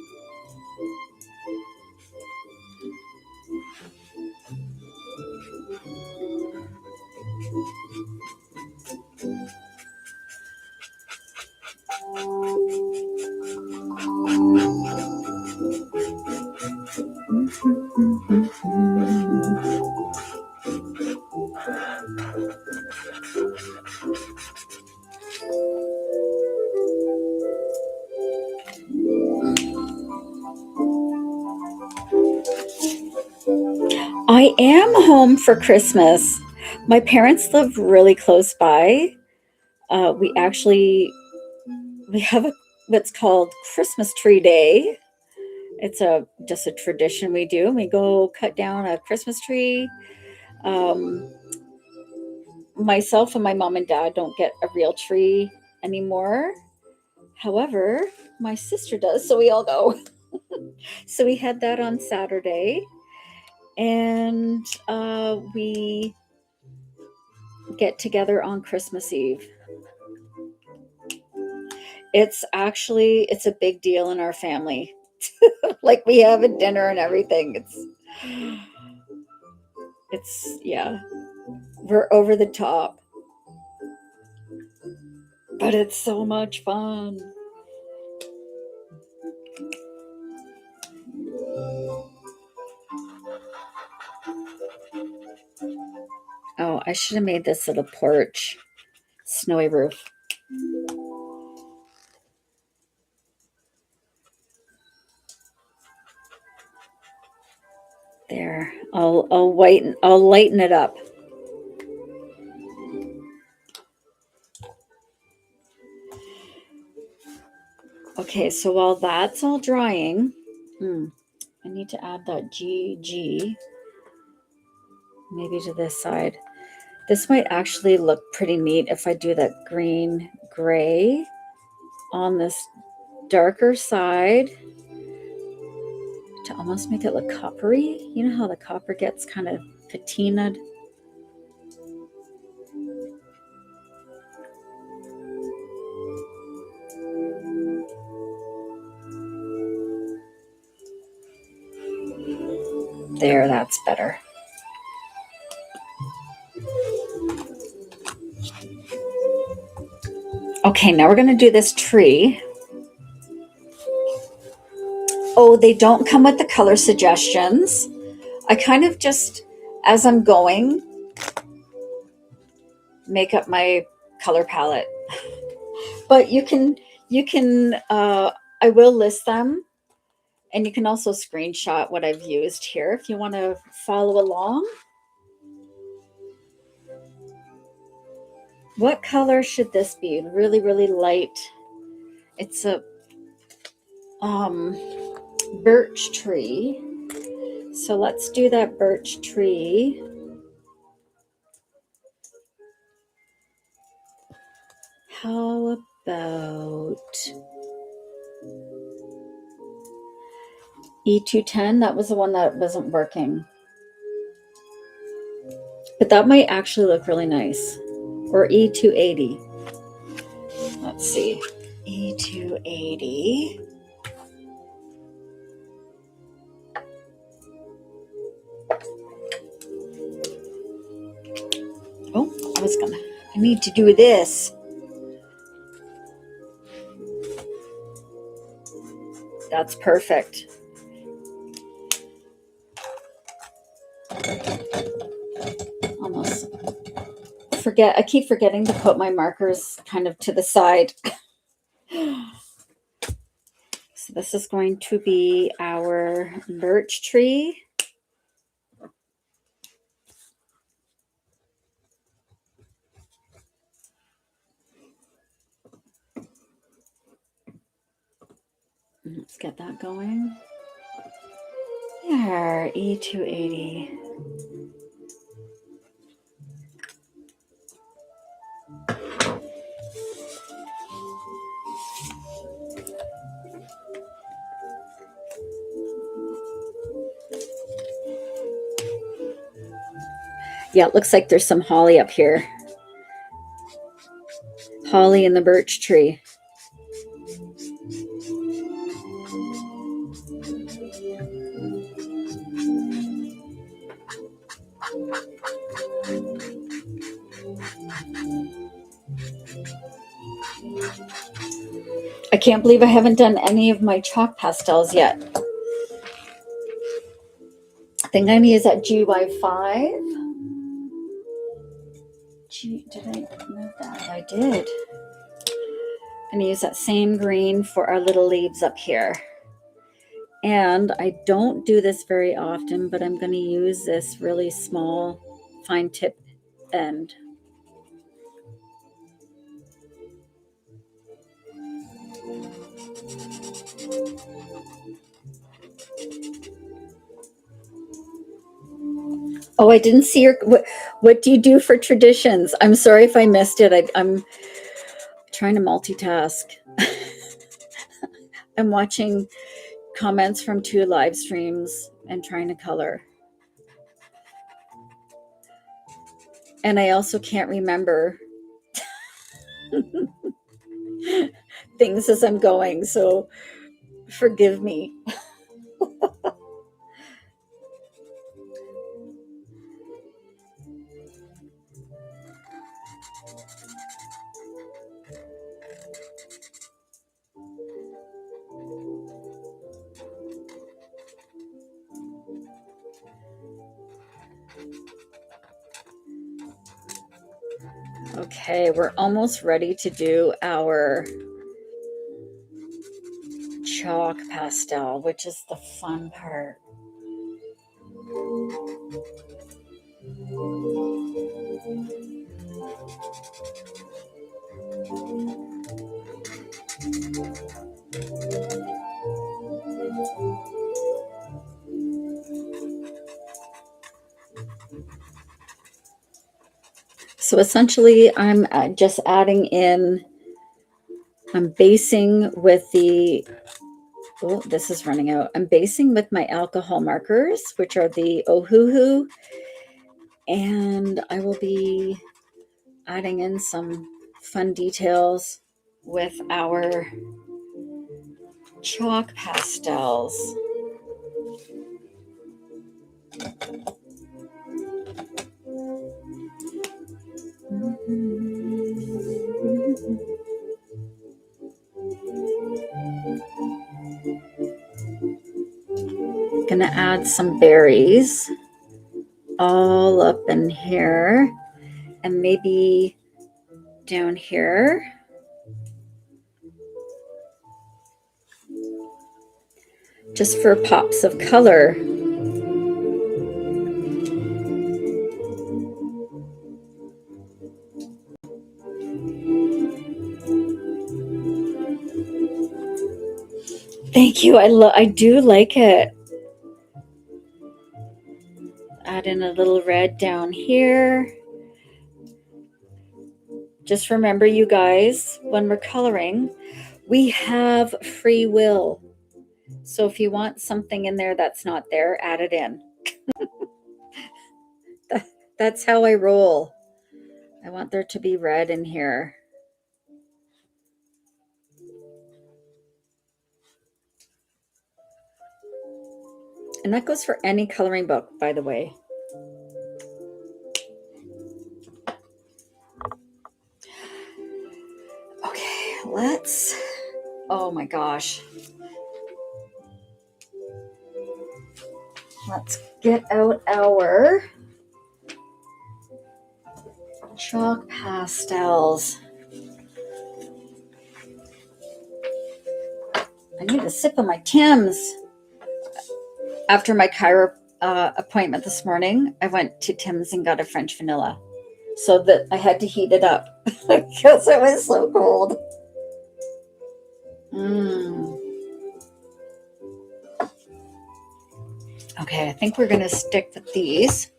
I am home for Christmas. My parents live really close by. We have what's called Christmas tree day. It's just a tradition we do. We go cut down a Christmas tree. Um, Myself and my mom and dad don't get a real tree anymore. However, my sister does, so we all go. So we had that on Saturday, and we get together on Christmas Eve. It's a big deal in our family. Like we have a dinner and everything. It's yeah, we're over the top, but it's so much fun. Oh, I should have made this little porch. Snowy roof. There. I'll lighten it up. Okay, so while that's all drying, I need to add that GG maybe to this side. This might actually look pretty neat if I do that green gray on this darker side to almost make it look coppery. You know how the copper gets kind of patinaed? There, that's better. Okay, now we're going to do this tree. Oh, they don't come with the color suggestions. I kind of just, as I'm going, make up my color palette. But I will list them, and you can also screenshot what I've used here if you want to follow along. What color should this be? Really, really light. It's a birch tree. So let's do that birch tree. How about E210? That was the one that wasn't working. But that might actually look really nice. Or E280. Let's see. E280. Oh, I need to do this. That's perfect. Almost I keep forgetting to put my markers kind of to the side. So this is going to be our birch tree. Let's get that going. There, E280. Yeah, it looks like there's some holly up here. Holly in the birch tree. I can't believe I haven't done any of my chalk pastels yet. I think I'm going to use that GY5. Did I move that? I did. I'm going to use that same green for our little leaves up here. And I don't do this very often, but I'm going to use this really small fine tip end. Oh, I didn't see your. What do you do for traditions? I'm sorry if I missed it. I'm trying to multitask. I'm watching comments from 2 live streams and trying to color. And I also can't remember things as I'm going, so forgive me. Okay, we're almost ready to do our chalk pastel, which is the fun part. So essentially, I'm just adding in, I'm basing with the, oh, this is running out. I'm basing with my alcohol markers, which are the Ohuhu, and I will be adding in some fun details with our chalk pastels. Gonna add some berries all up in here and maybe down here. Just for pops of color. Thank you. I do like it. Add in a little red down here. Just remember, you guys, when we're coloring, we have free will. So if you want something in there that's not there, add it in. That's how I roll. I want there to be red in here. And that goes for any coloring book, by the way. Okay, oh my gosh. Let's get out our chalk pastels. I need a sip of my Tim's. After my chiro appointment this morning, I went to Tim's and got a French vanilla. So that I had to heat it up because it was so cold. Okay, I think we're going to stick with these.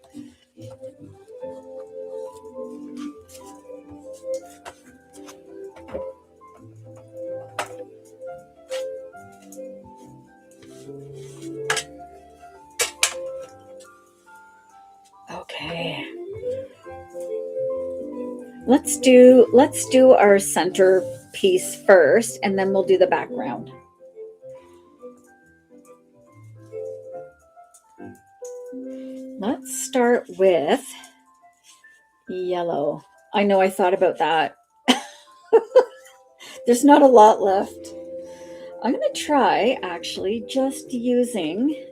Okay. Let's do our center piece first, and then we'll do the background. Let's start with yellow. I know I thought about that. There's not a lot left. I'm going to try actually just using,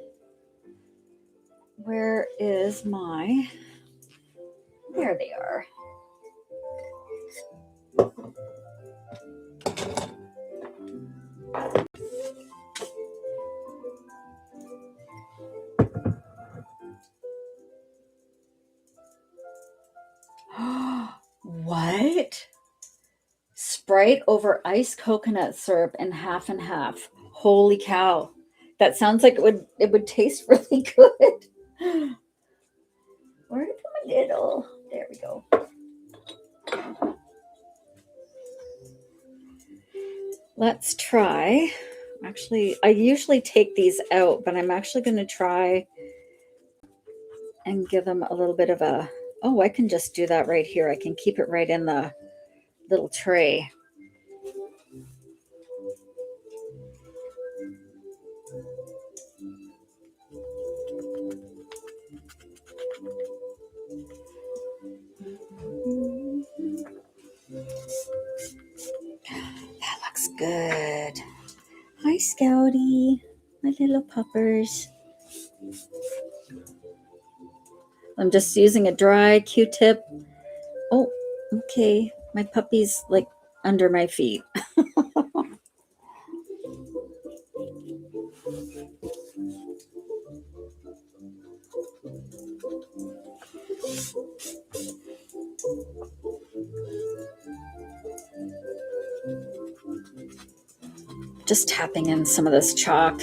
where is my, there they are. What? Sprite over iced coconut syrup and half. Holy cow. That sounds like it would taste really good. Where did my little? There we go. Let's try. Actually, I usually take these out, but I'm actually going to try and give them a little bit of a, oh, I can just do that right here. I can keep it right in the little tray. That looks good. Hi, Scouty, my little puppers. I'm just using a dry Q-tip. Oh, okay. My puppy's like under my feet. Just tapping in some of this chalk,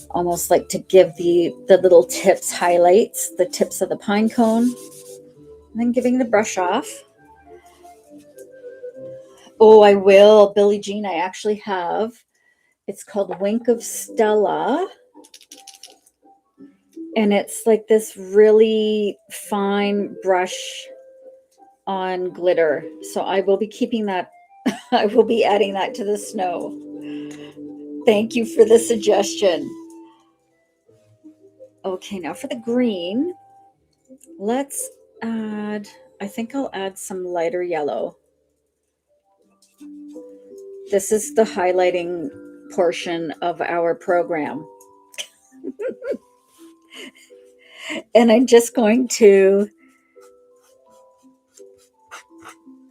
almost like to give the little tips highlights, the tips of the pine cone, and then giving the brush off. Oh, I will. Billie Jean, I actually have. It's called Wink of Stella. And it's like this really fine brush on glitter. So I will be keeping that. I will be adding that to the snow. Thank you for the suggestion. Okay, now for the green, let's add, I think I'll add some lighter yellow. This is the highlighting portion of our program. And I'm just going to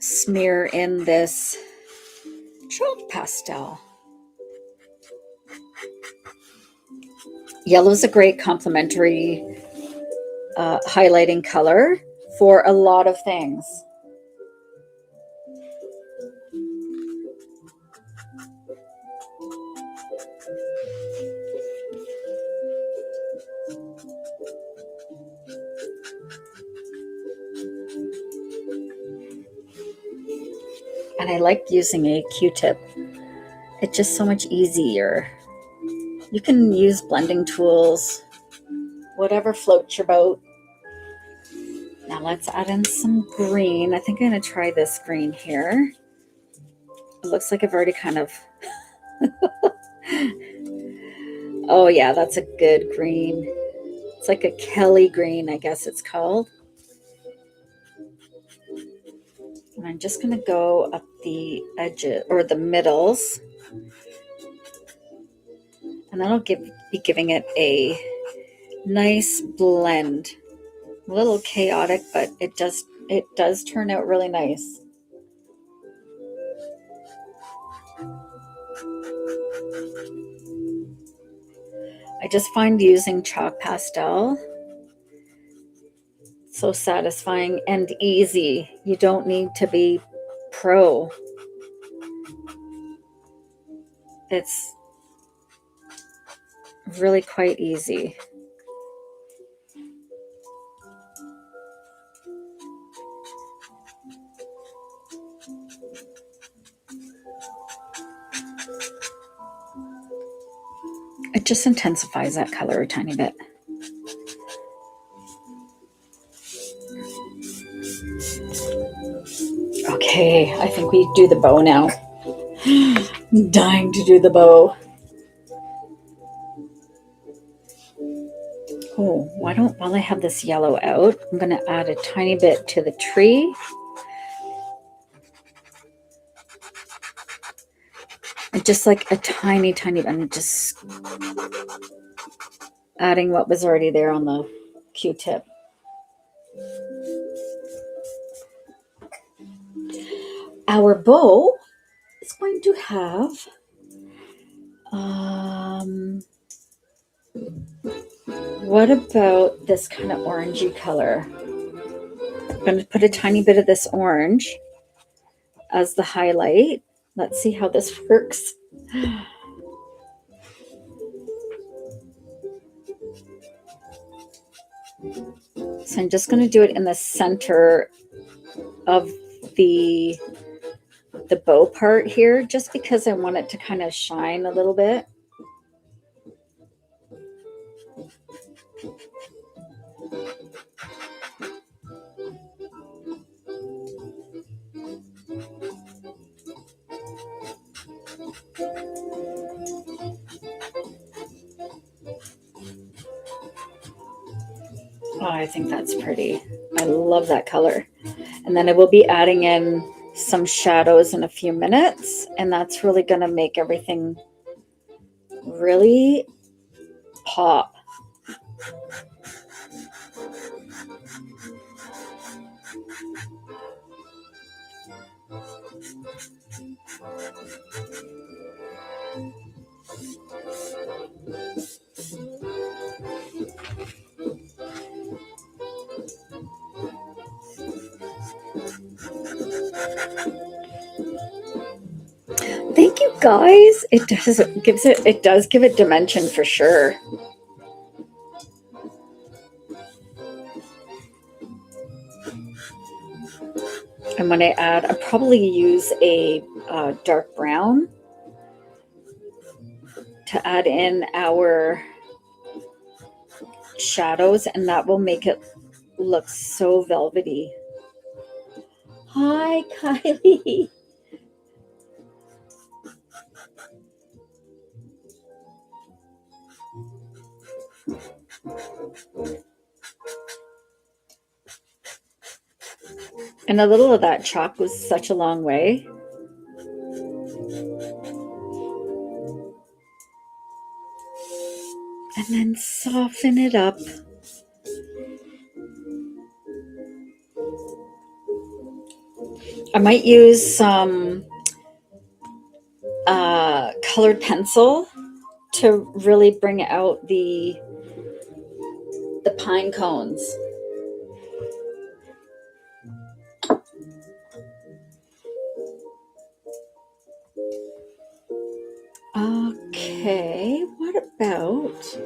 smear in this chalk pastel. Yellow is a great complementary highlighting color for a lot of things. And I like using a Q-tip. It's just so much easier. You can use blending tools, whatever floats your boat. Now let's add in some green. I think I'm going to try this green here. It looks like I've already kind of... Oh yeah, that's a good green. It's like a Kelly green, I guess it's called. And I'm just going to go up the edges or the middles. And that'll be giving it a nice blend. A little chaotic, but it does turn out really nice. I just find using chalk pastel so satisfying and easy. You don't need to be pro. It's really quite easy. It just intensifies that color a tiny bit. Okay, I think we do the bow now. I'm dying to do the bow. Oh, while I have this yellow out, I'm going to add a tiny bit to the tree. And just like a tiny bit, I'm just adding what was already there on the Q-tip. Our bow is going to have what about this kind of orangey color? I'm going to put a tiny bit of this orange as the highlight. Let's see how this works. So I'm just going to do it in the center of the bow part here, just because I want it to kind of shine a little bit. Oh, I think that's pretty. I love that color. And then I will be adding in some shadows in a few minutes, and that's really going to make everything really pop. Thank you guys. It does give it dimension for sure. And when I add, I probably use a dark brown to add in our shadows, and that will make it look so velvety. Hi, Kylie. And a little of that chalk was such a long way. And then soften it up. I might use some colored pencil to really bring out the pine cones. Okay, what about,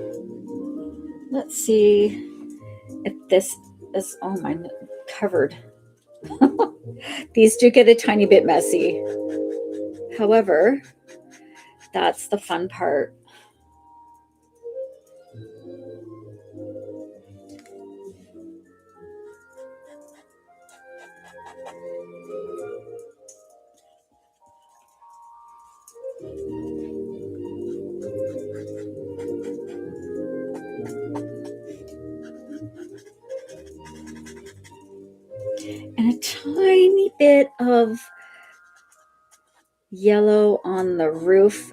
let's see if this is, oh, mine covered. These do get a tiny bit messy. However, that's the fun part. And a tiny bit of yellow on the roof.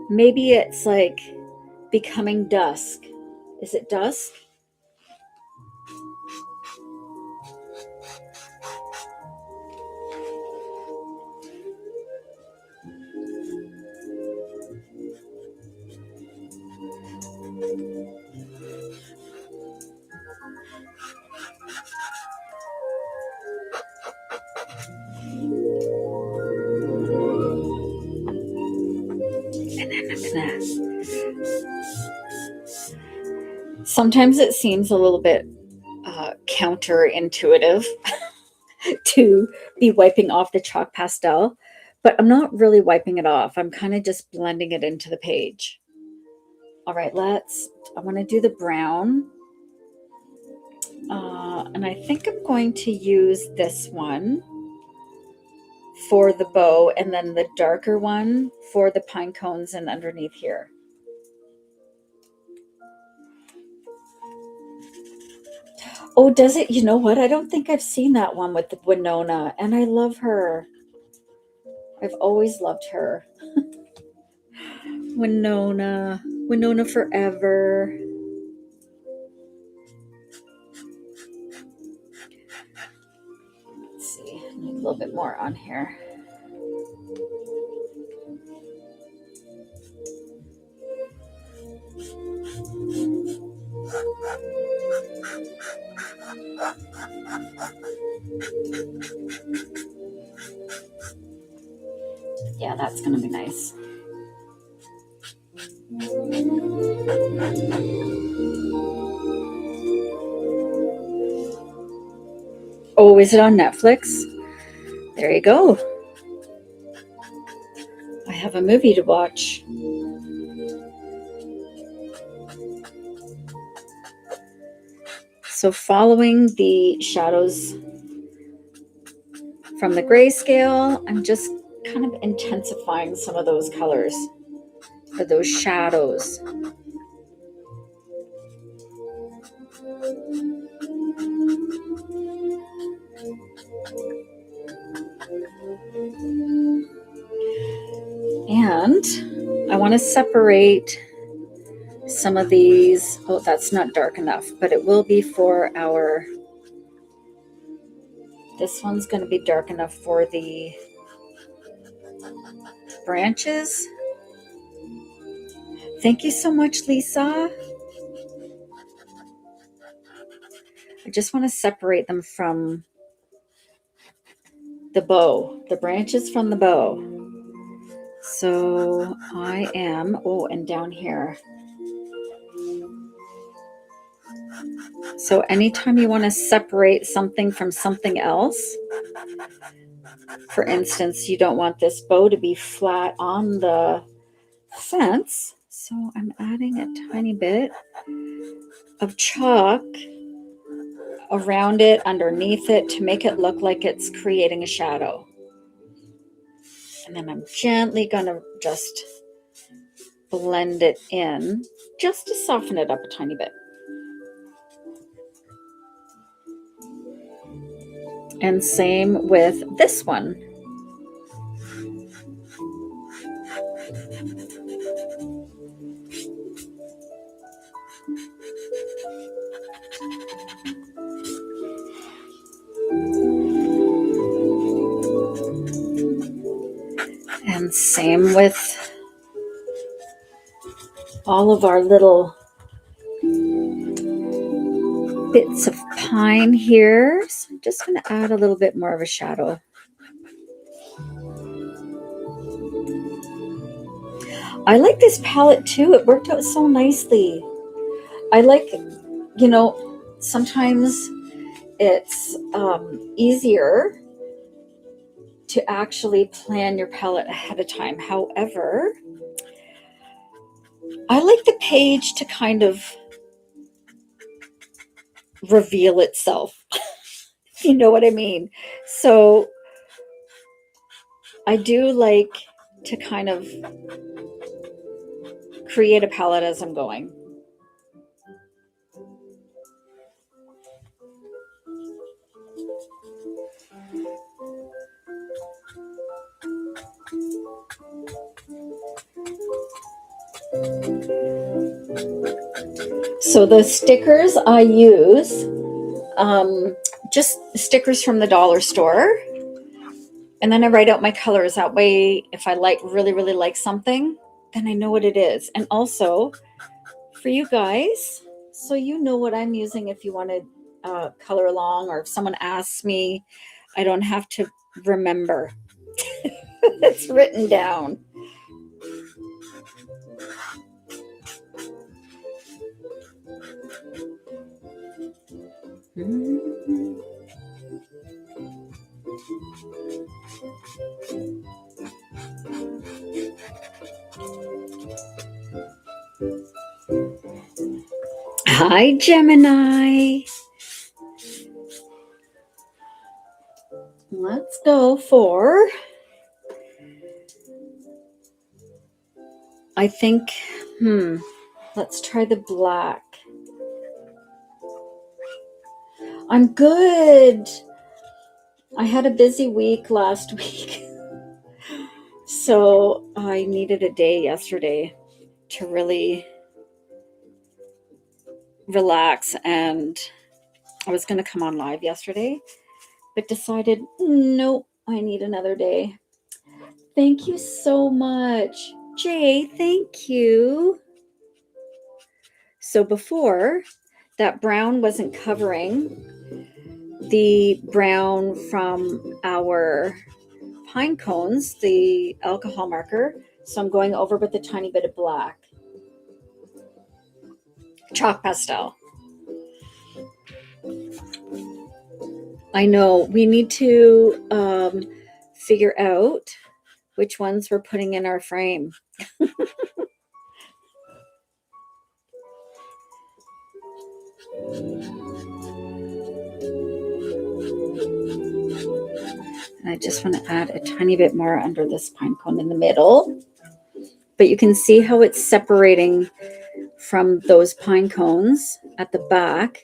Maybe it's like becoming dusk. Is it dusk? And then I'm gonna. Sometimes it seems a little bit counterintuitive to be wiping off the chalk pastel, but I'm not really wiping it off. I'm kind of just blending it into the page. All right, I want to do the brown. And I think I'm going to use this one for the bow and then the darker one for the pine cones and underneath here. Oh, does it? You know what? I don't think I've seen that one with the Winona, and I love her. I've always loved her. Winona forever. Let's see, I need a little bit more on here. Yeah, that's going to be nice. Oh, is it on Netflix? There you go. I have a movie to watch. So following the shadows from the grayscale, I'm just kind of intensifying some of those colors or those shadows. And I want to separate some of these. Oh, that's not dark enough, but it will be for our, this one's going to be dark enough for the branches. Thank you so much, Lisa. I just want to separate them from the bow, the branches from the bow. So I am, oh, and down here. So anytime you want to separate something from something else, for instance, you don't want this bow to be flat on the fence. So I'm adding a tiny bit of chalk around it, underneath it, to make it look like it's creating a shadow. And then I'm gently going to just blend it in just to soften it up a tiny bit. And same with this one. And same with all of our little bits of pine here. So I'm just going to add a little bit more of a shadow. I like this palette too. It worked out so nicely. I like, you know, sometimes it's easier to actually plan your palette ahead of time. However, I like the page to kind of reveal itself, if you know what I mean. So I do like to kind of create a palette as I'm going. So the stickers I use, just stickers from the dollar store. And then I write out my colors. That way, if I really like something, then I know what it is. And also for you guys, so you know what I'm using if you want to color along, or if someone asks me, I don't have to remember. It's written down. Hi, Gemini. Let's go for, I think, let's try the black. I'm good. I had a busy week last week. So I needed a day yesterday to really relax, and I was going to come on live yesterday, but decided, nope, I need another day. Thank you so much. Jay, thank you. So before, that brown wasn't covering the brown from our pine cones, the alcohol marker. So I'm going over with a tiny bit of black. Chalk pastel. I know we need to figure out which ones we're putting in our frame. And I just want to add a tiny bit more under this pine cone in the middle. But you can see how it's separating from those pine cones at the back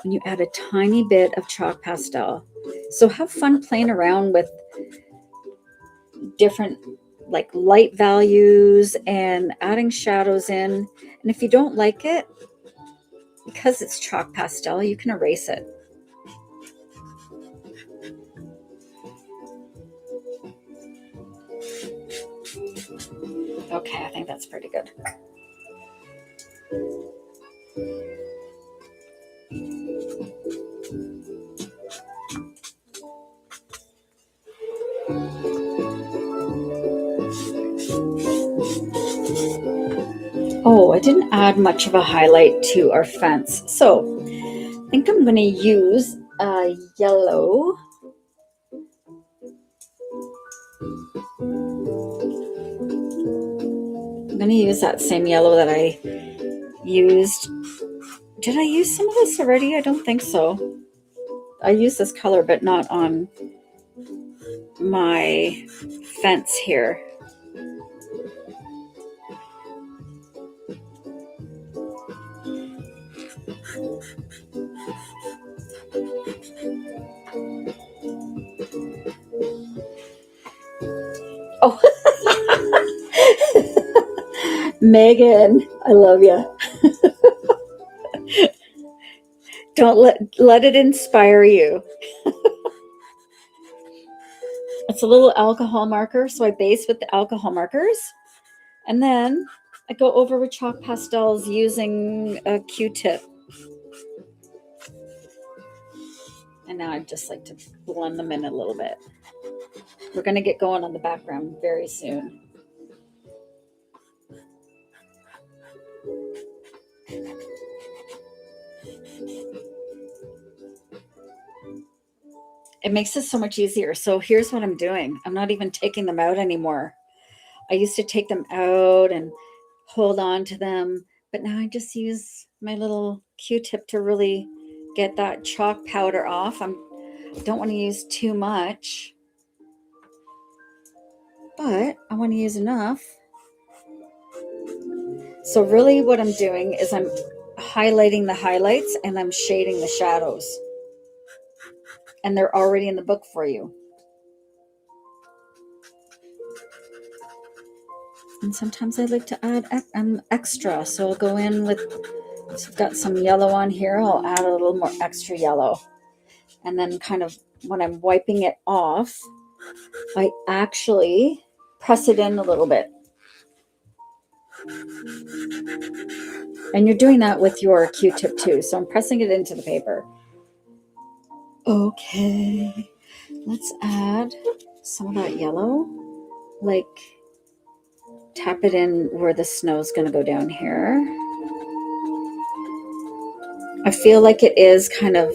when you add a tiny bit of chalk pastel. So have fun playing around with different like light values and adding shadows in. And if you don't like it, because it's chalk pastel, you can erase it. Okay, I think that's pretty good. Oh, I didn't add much of a highlight to our fence. So I think I'm going to use yellow. I'm going to use that same yellow that I used. Did I use some of this already? I don't think so. I used this color, but not on my fence here. Oh, Megan, I love you. Don't let it inspire you. It's a little alcohol marker, so I base with the alcohol markers, and then I go over with chalk pastels using a Q-tip. And now I'd just like to blend them in a little bit. We're going to get going on the background very soon. It makes it so much easier. So here's what I'm doing. I'm not even taking them out anymore. I used to take them out and hold on to them, but now I just use my little Q-tip to really get that chalk powder off. I don't want to use too much, but I want to use enough. So really what I'm doing is I'm highlighting the highlights and I'm shading the shadows. And they're already in the book for you. And sometimes I like to add extra. So I'll go in with, so I've got some yellow on here. I'll add a little more extra yellow. And then kind of when I'm wiping it off, I actually press it in a little bit. And you're doing that with your Q-tip too. So I'm pressing it into the paper. Okay, let's add some of that yellow. Like tap it in where the snow's going to go down here. I feel like it is kind of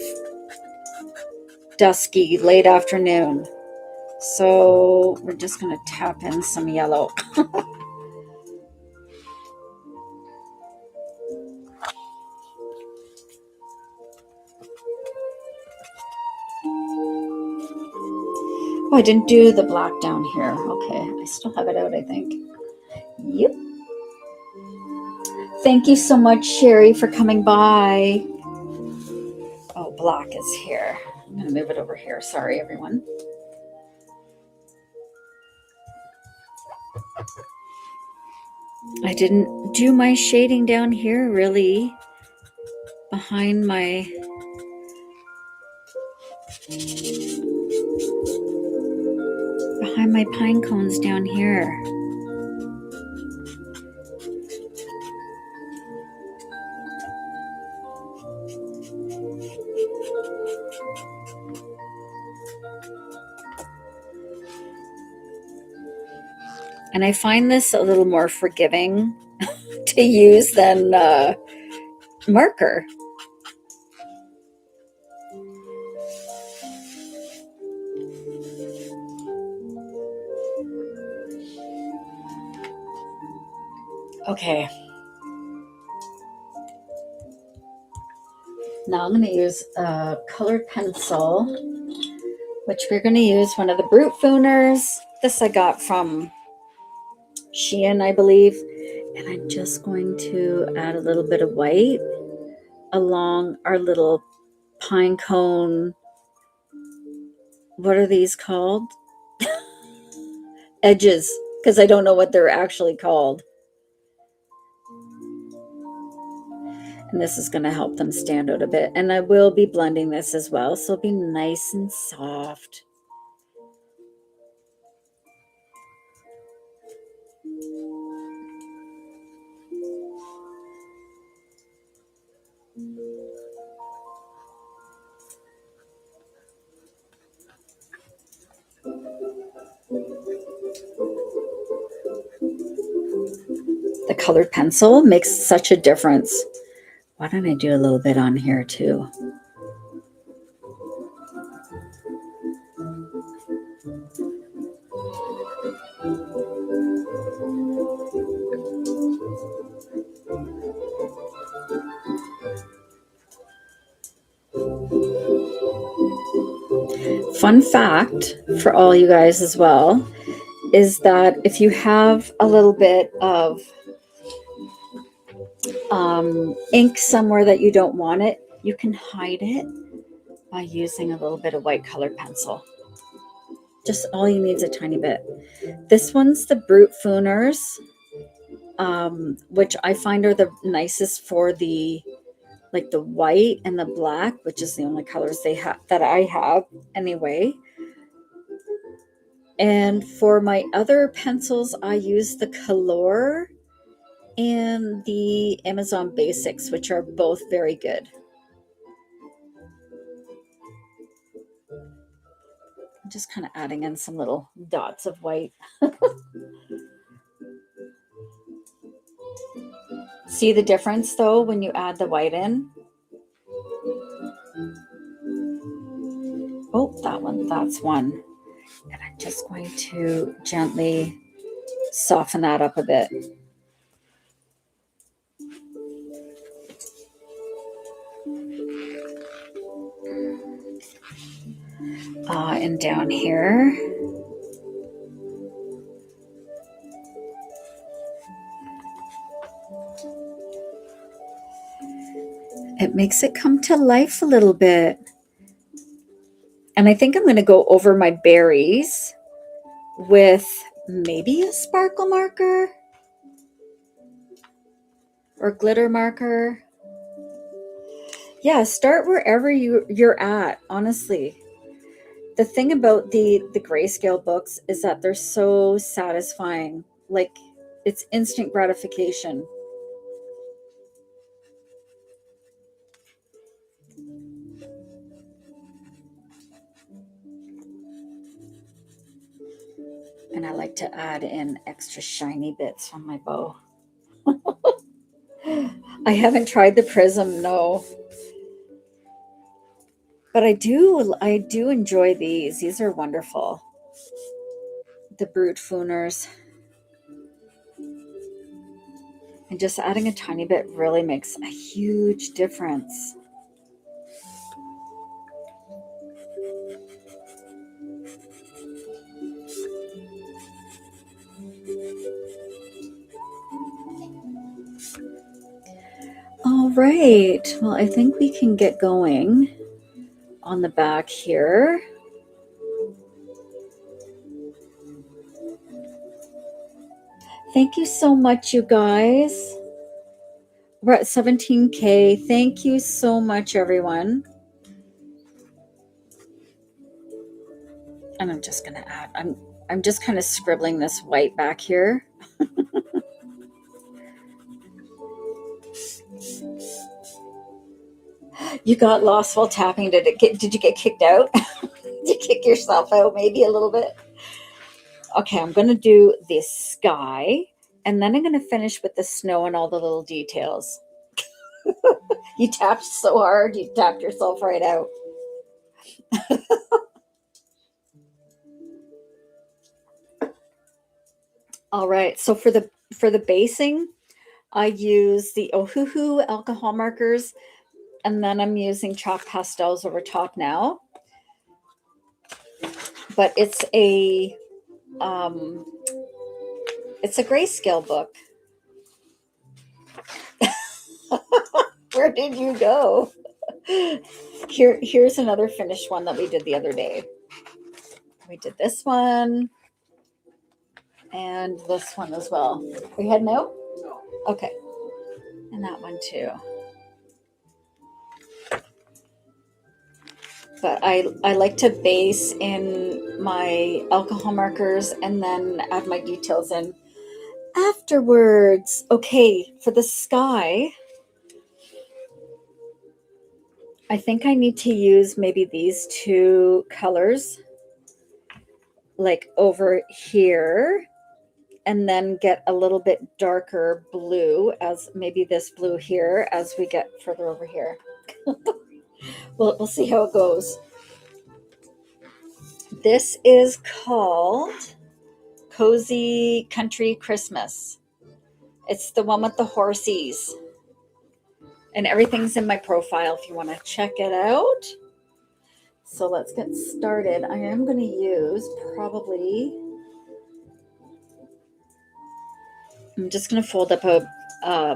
dusky, late afternoon. So we're just going to tap in some yellow. Oh, I didn't do the black down here. Okay, I still have it out, I think. Yep. Thank you so much, Sherry, for coming by. Oh, black is here. I'm going to move it over here. Sorry, everyone. I didn't do my shading down here really behind my pine cones down here. And I find this a little more forgiving to use than marker. Okay. Now I'm going to use a colored pencil, which we're going to use one of the Brute Fooners. This I got from Shein, I believe. And I'm just going to add a little bit of white along our little pine cone. What are these called? Edges, because I don't know what they're actually called. And this is going to help them stand out a bit. And I will be blending this as well, so it'll be nice and soft. The colored pencil makes such a difference. Why don't I do a little bit on here too? Fun fact for all you guys as well is that if you have a little bit of ink somewhere that you don't want it, you can hide it by using a little bit of white colored pencil. Just all you need is a tiny bit. This one's the Brute Fooners, which I find are the nicest for the like the white and the black, which is the only colors they have that I have anyway. And for my other pencils, I use the Color and the Amazon Basics, which are both very good. I'm just kind of adding in some little dots of white. See the difference though when you add the white in? Oh, that one, that's one. And I'm just going to gently soften that up a bit. And down here. It makes it come to life a little bit. And I think I'm going to go over my berries with maybe a sparkle marker or glitter marker. Yeah, start wherever you're at, honestly. The thing about the grayscale books is that they're so satisfying. Like, it's instant gratification. And I like to add in extra shiny bits on my bow. I haven't tried the prism, no. But I do enjoy these. These are wonderful. The Brute Fooners. And just adding a tiny bit really makes a huge difference. All right. Well, I think we can get going on the back here. Thank you so much, you guys. We're at 17K. Thank you so much, everyone. And I'm just going to add, I'm just kind of scribbling this white back here. You got lost while tapping. Did you get kicked out? Did you kick yourself out maybe a little bit? Okay, I'm going to do the sky, and then I'm going to finish with the snow and all the little details. You tapped so hard, you tapped yourself right out. All right, so for the basing, I use the Ohuhu alcohol markers, and then I'm using chalk pastels over top now. But it's a grayscale book. Where did you go? Here's another finished one that we did the other day. We did this one and this one as well. Are you heading out? No. Okay. And that one too. But I like to base in my alcohol markers and then add my details in afterwards. Okay, for the sky, I think I need to use maybe these two colors, like over here, and then get a little bit darker blue, as maybe this blue here as we get further over here. We'll see how it goes. This is called Cozy Country Christmas. It's the one with the horsies. And everything's in my profile if you want to check it out. So let's get started. I am going to use I'm just going to fold up a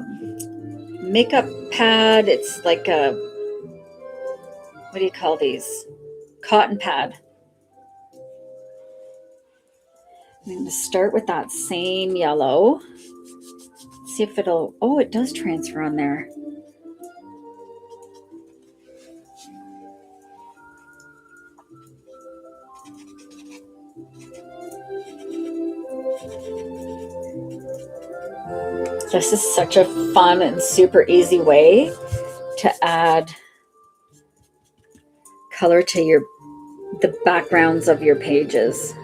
makeup pad. It's like a, what do you call these? Cotton pad. I'm going to start with that same yellow. See if it'll, oh, it does transfer on there. This is such a fun and super easy way to add color to the backgrounds of your pages.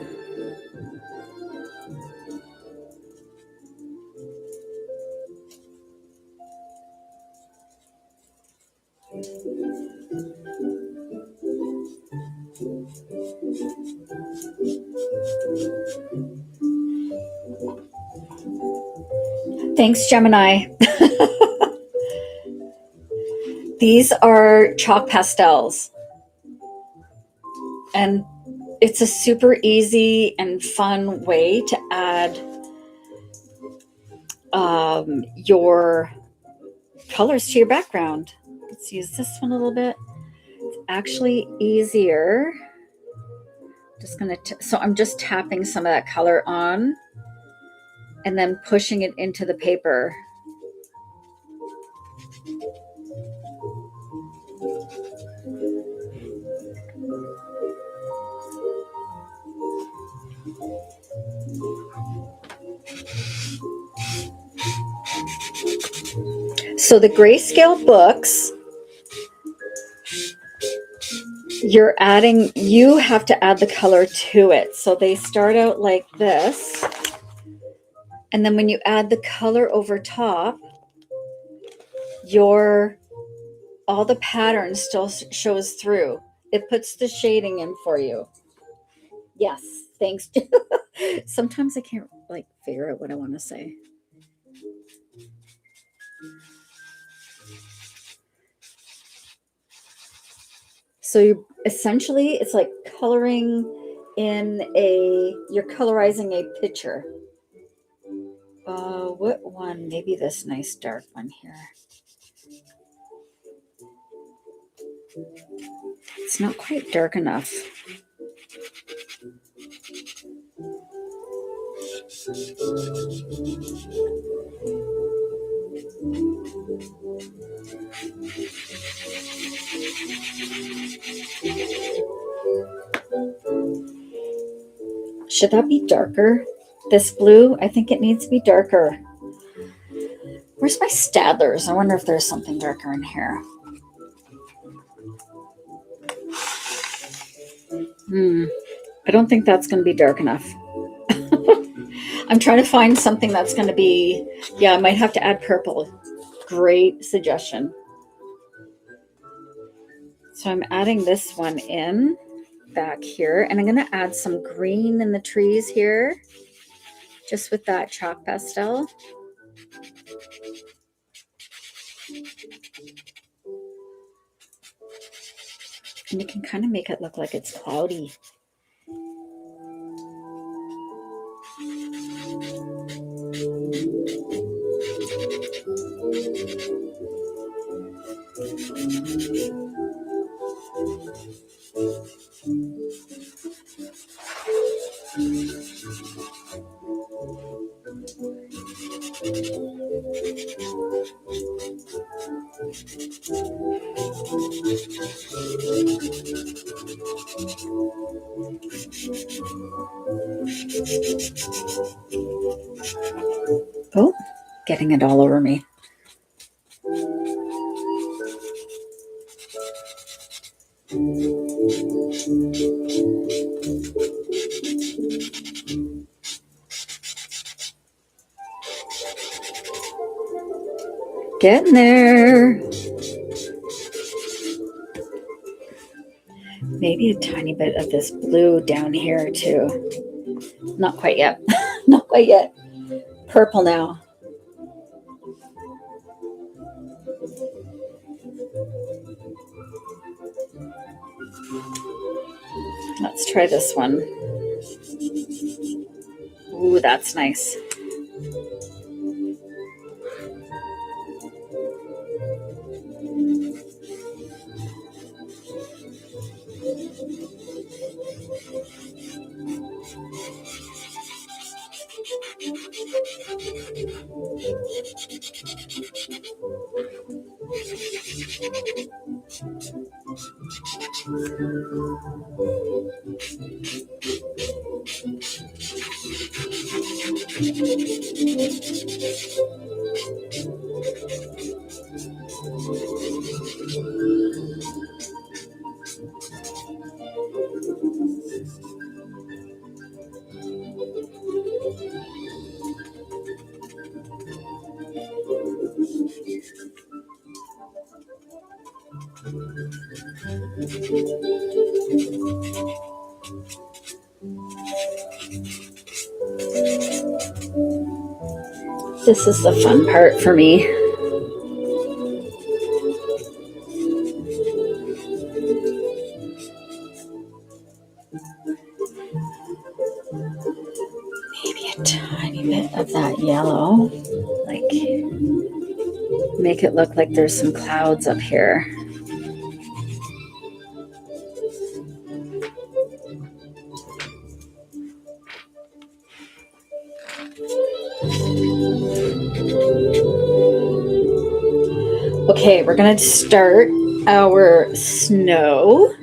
Thanks, Gemini. These are chalk pastels. And it's a super easy and fun way to add your colors to your background. Let's use this one a little bit. It's actually easier. So I'm just tapping some of that color on and then pushing it into the paper. So the grayscale books, you have to add the color to it. So they start out like this. And then when you add the color over top, all the pattern still shows through. It puts the shading in for you. Yes, thanks. Sometimes I can't figure out what I want to say. So essentially it's like coloring you're colorizing a picture. What one? Maybe this nice dark one here. It's not quite dark enough. Should that be darker? This blue, I think it needs to be darker. Where's my Stadlers? I wonder if there's something darker in here. I don't think that's going to be dark enough. I'm trying to find something that's going to be, I might have to add purple. Great suggestion. So I'm adding this one in back here, and I'm going to add some green in the trees here, just with that chalk pastel. And you can kind of make it look like it's cloudy. Oh, getting it all over me. Getting there. Maybe a tiny bit of this blue down here too. Not quite yet. Not quite yet. Purple now. Let's try this one. Ooh, that's nice. This is the fun part for me. Maybe a tiny bit of that yellow, like make it look like there's some clouds up here. Okay, we're gonna start our snow.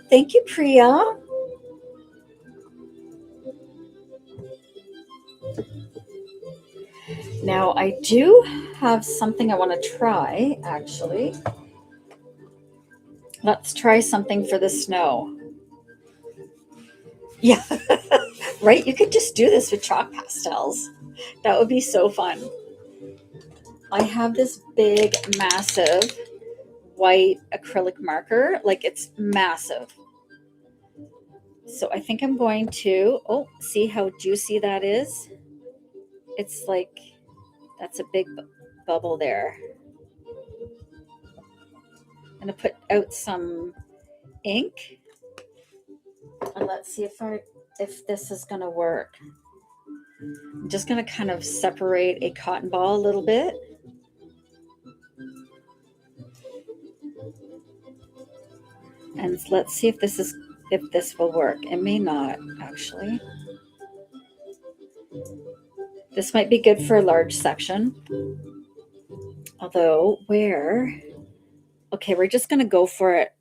Thank you, Priya. Now I do have something I want to try, actually. Let's try something for the snow. Yeah, right? You could just do this with chalk pastels. That would be so fun. I have this big, massive white acrylic marker. Like, it's massive. So I think I'm going to, oh, see how juicy that is? It's like, that's a big bubble there. I'm going to put out some ink. And let's see if this is going to work. I'm just going to kind of separate a cotton ball a little bit. And let's see if this will work. It may not, actually. This might be good for a large section. Although, where? Okay, we're just going to go for it.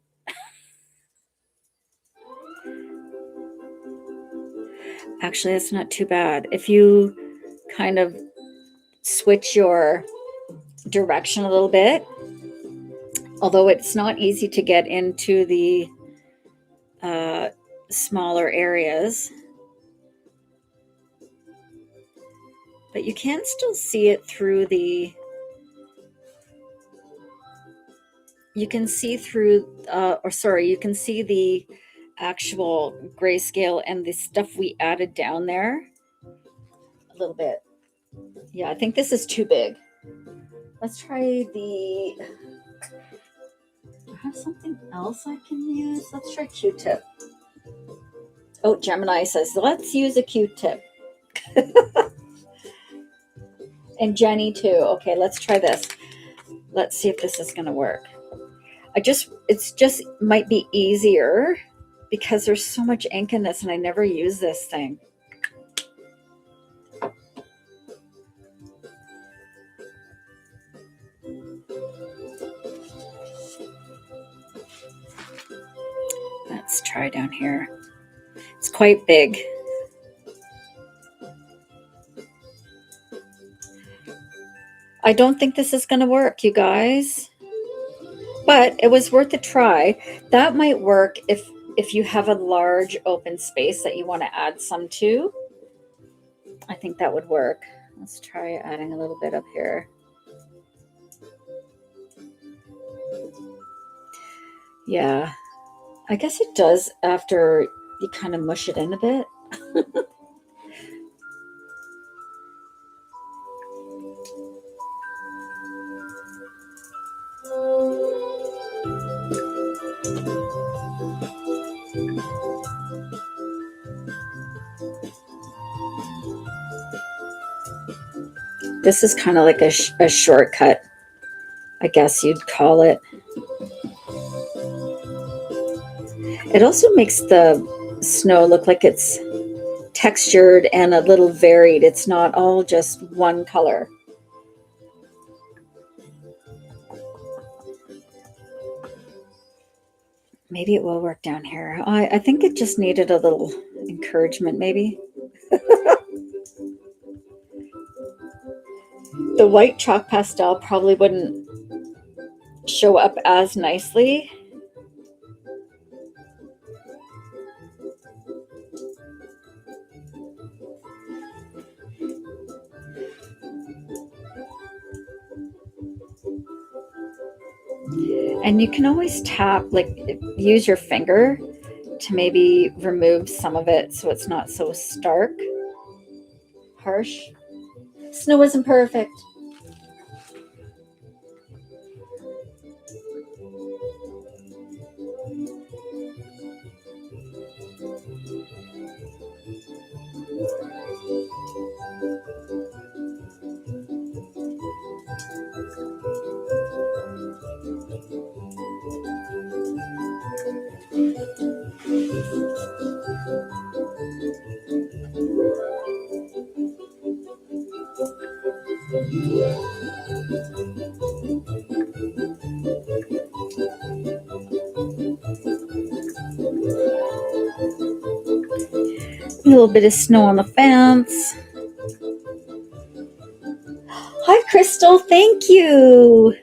Actually, that's not too bad. If you kind of switch your direction a little bit, although it's not easy to get into the smaller areas, but you can still see it through the, you can see the actual grayscale and the stuff we added down there a little bit. Yeah, I think this is too big. Let's try I have something else I can use. Let's try Q-tip. Oh, Gemini says, let's use a Q-tip. And Jenny too. Okay, let's try this. Let's see if this is going to work. It's just might be easier because there's so much ink in this and I never use this thing. Let's try down here. It's quite big. I don't think this is going to work, you guys. But it was worth a try. That might work if you have a large open space that you want to add some to. I think that would work. Let's try adding a little bit up here. Yeah, I guess it does after you kind of mush it in a bit. This is kind of like a shortcut, I guess you'd call it. It also makes the snow look like it's textured and a little varied. It's not all just one color. Maybe it will work down here. I think it just needed a little encouragement, maybe. The white chalk pastel probably wouldn't show up as nicely. And you can always tap, like use your finger to maybe remove some of it so it's not so stark, harsh. Snow isn't perfect. A little bit of snow on the fence. Hi, Crystal. Thank you.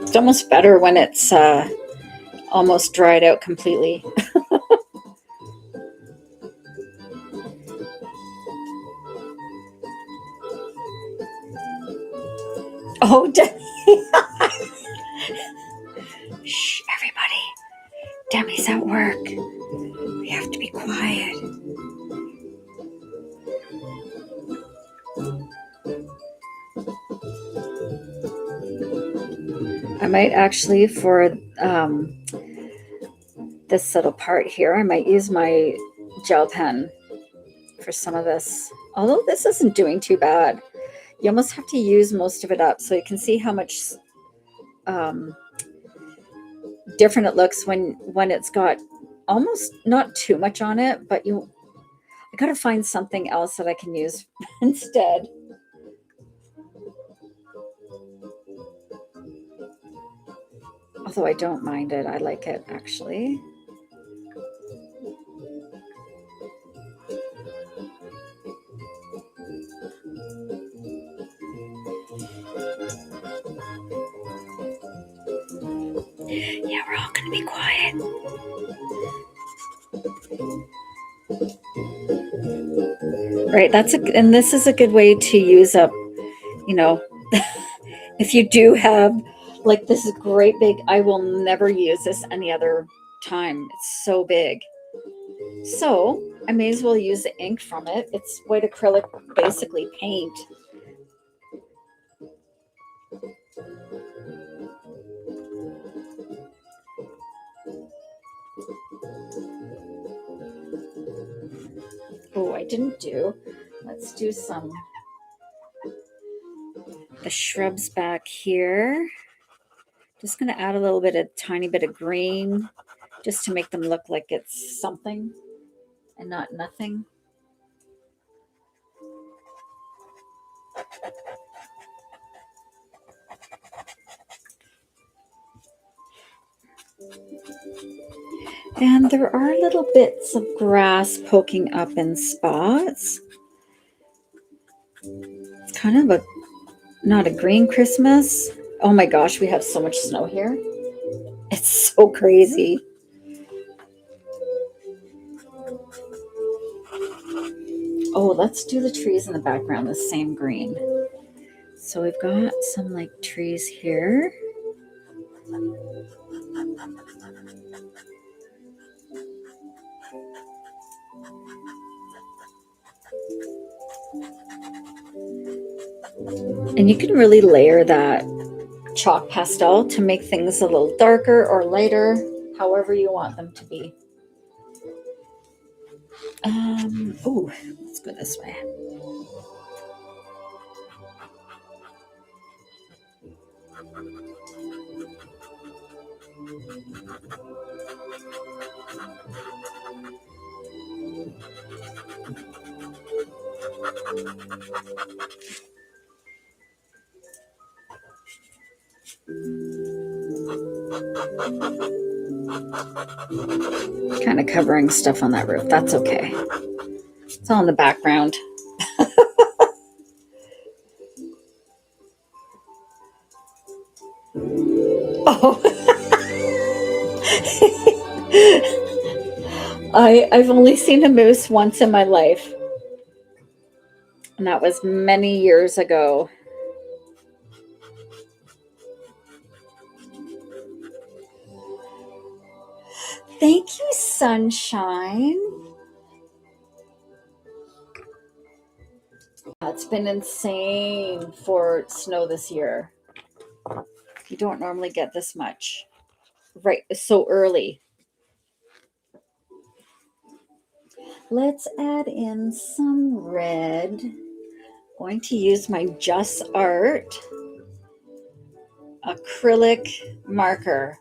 It's almost better when it's almost dried out completely. Oh, shh, everybody. Demi's at work. We have to be quiet. I might actually, for this little part here, I might use my gel pen for some of this. Although this isn't doing too bad. You almost have to use most of it up so you can see how much different it looks when it's got almost not too much on it, but I gotta find something else that I can use instead. Although I don't mind it, I like it actually. Yeah, we're all gonna be quiet. Right, and this is a good way to use up, if you do have like this great big, I will never use this any other time. It's so big. So I may as well use the ink from it. It's white acrylic, basically paint. Oh, I didn't do. Let's do the shrubs back here. Just going to add tiny bit of green just to make them look like it's something and not nothing. And there are little bits of grass poking up in spots. It's kind of not a green Christmas. Oh my gosh, we have so much snow here. It's so crazy. Oh, let's do the trees in the background the same green. So we've got some like trees here. And you can really layer that chalk pastel to make things a little darker or lighter, however you want them to be. Oh, let's go this way. Kind of covering stuff on that roof. That's okay. It's all in the background. I've only seen a moose once in my life, and that was many years ago. Thank you, sunshine. It's been insane for snow this year. You don't normally get this much right so early. Let's add in some red. Going to use my Just Art acrylic marker.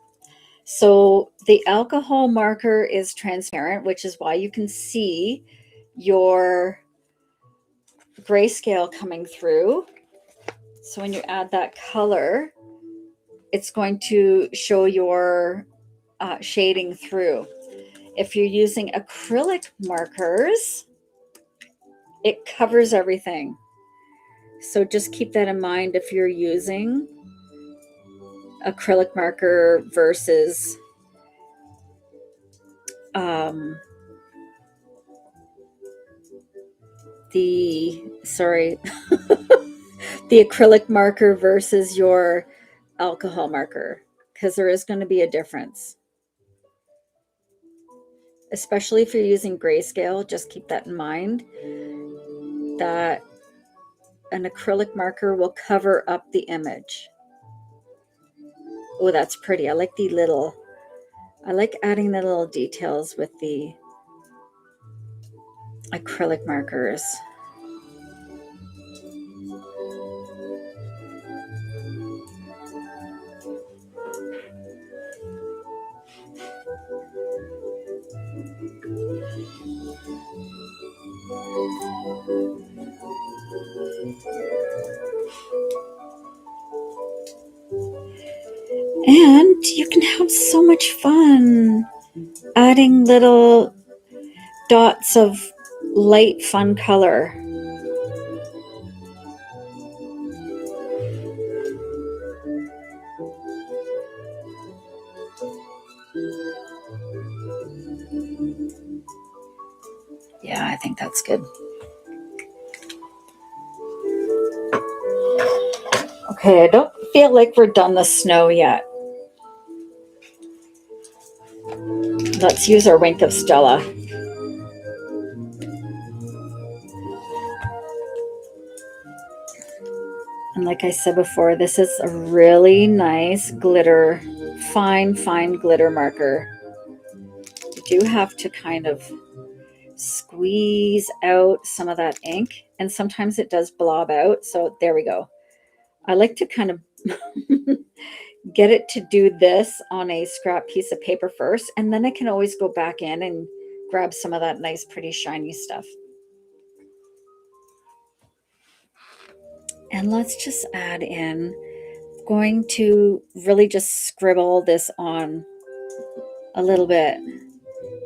So the alcohol marker is transparent, which is why you can see your grayscale coming through. So when you add that color, it's going to show your shading through. If you're using acrylic markers, it covers everything. So just keep that in mind if you're using acrylic marker versus the acrylic marker versus your alcohol marker, because there is going to be a difference. Especially if you're using grayscale, just keep that in mind that an acrylic marker will cover up the image. Oh, that's pretty. I like adding the little details with the acrylic markers. And you can have so much fun adding little dots of light, fun color. Yeah, I think that's good. Okay, I don't feel like we're done the snow yet. Let's use our Wink of Stella. And like I said before, this is a really nice glitter, fine glitter marker. You do have to kind of squeeze out some of that ink, and sometimes it does blob out. So there we go. I like to kind of get it to do this on a scrap piece of paper first, and then I can always go back in and grab some of that nice, pretty shiny stuff. And let's just add in, going to really just scribble this on a little bit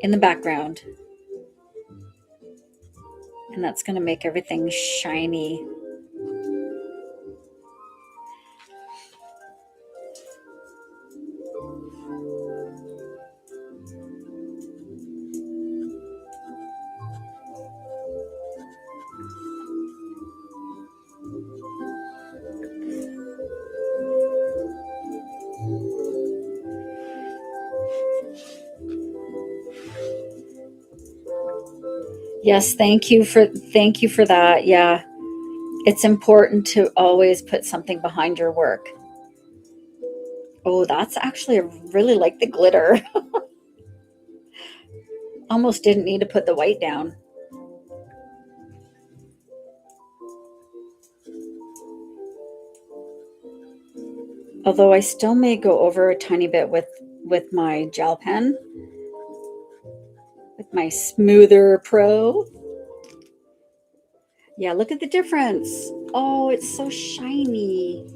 in the background. And that's going to make everything shiny. Yes, thank you for that. Yeah. It's important to always put something behind your work. Oh, that's actually, I really like the glitter. Almost didn't need to put the white down. Although I still may go over a tiny bit with my gel pen, with my Smoother Pro. Yeah, look at the difference. Oh, it's so shiny.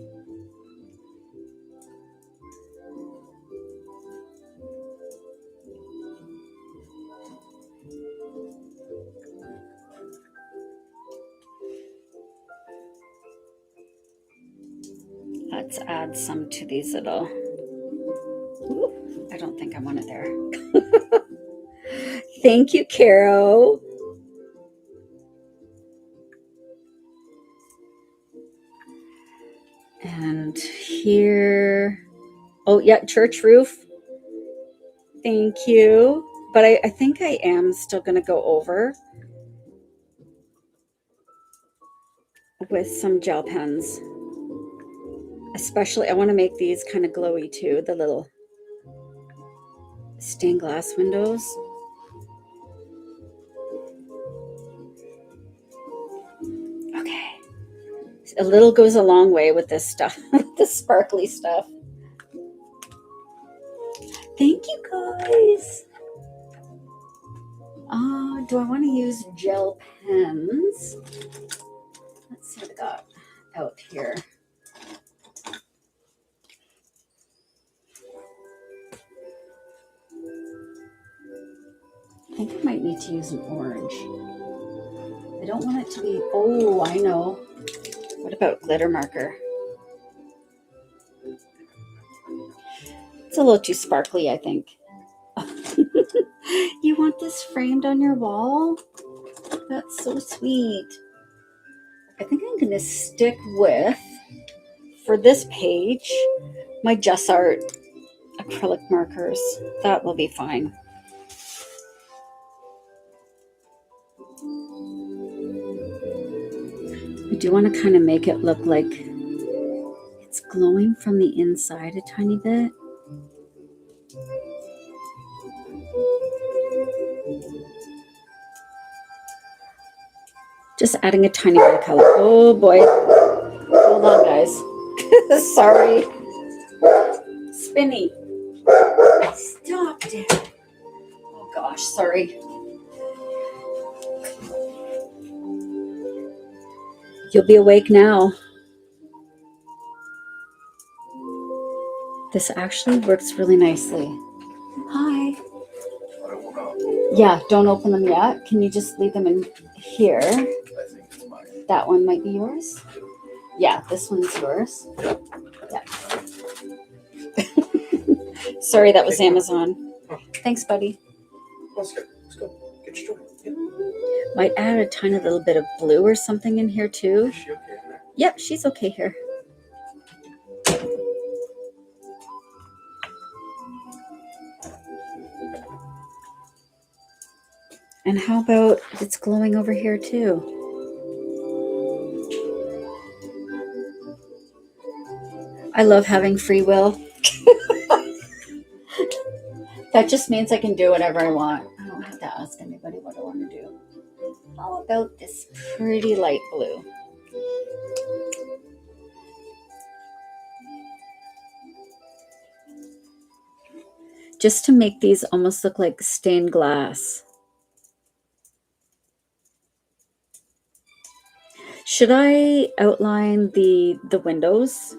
Let's add some to these little, I don't don't think I want it there. Thank you, Caro. And here, oh yeah, church roof. Thank you. But I think I am still going to go over with some gel pens. Especially, I want to make these kind of glowy too, the little stained glass windows. Okay. A little goes a long way with this stuff, the sparkly stuff. Thank you, guys. Do I want to use gel pens? Let's see what I got out here. I think I might need to use an orange. I don't want it to be, oh, I know. What about glitter marker? It's a little too sparkly, I think. You want this framed on your wall? That's so sweet. I think I'm going to stick with, for this page, my Just Art acrylic markers. That will be fine. I do want to kind of make it look like it's glowing from the inside a tiny bit. Just adding a tiny bit of color. Oh boy. Hold on, guys. Sorry. Spinny. Stop it. Oh gosh, sorry. You'll be awake now. This actually works really nicely. Hi. Yeah, don't open them yet. Can you just leave them in here? That one might be yours. Yeah, this one's yours. Yeah. Sorry, that was Amazon. Thanks, buddy. Let's go. Get your story. Might add a tiny little bit of blue or something in here too. Is she okay in there? Yep, she's okay here. And how about it's glowing over here too? I love having free will. That just means I can do whatever I want. I don't have to ask anybody what I want to do. How about this pretty light blue? Just to make these almost look like stained glass. Should I outline the windows?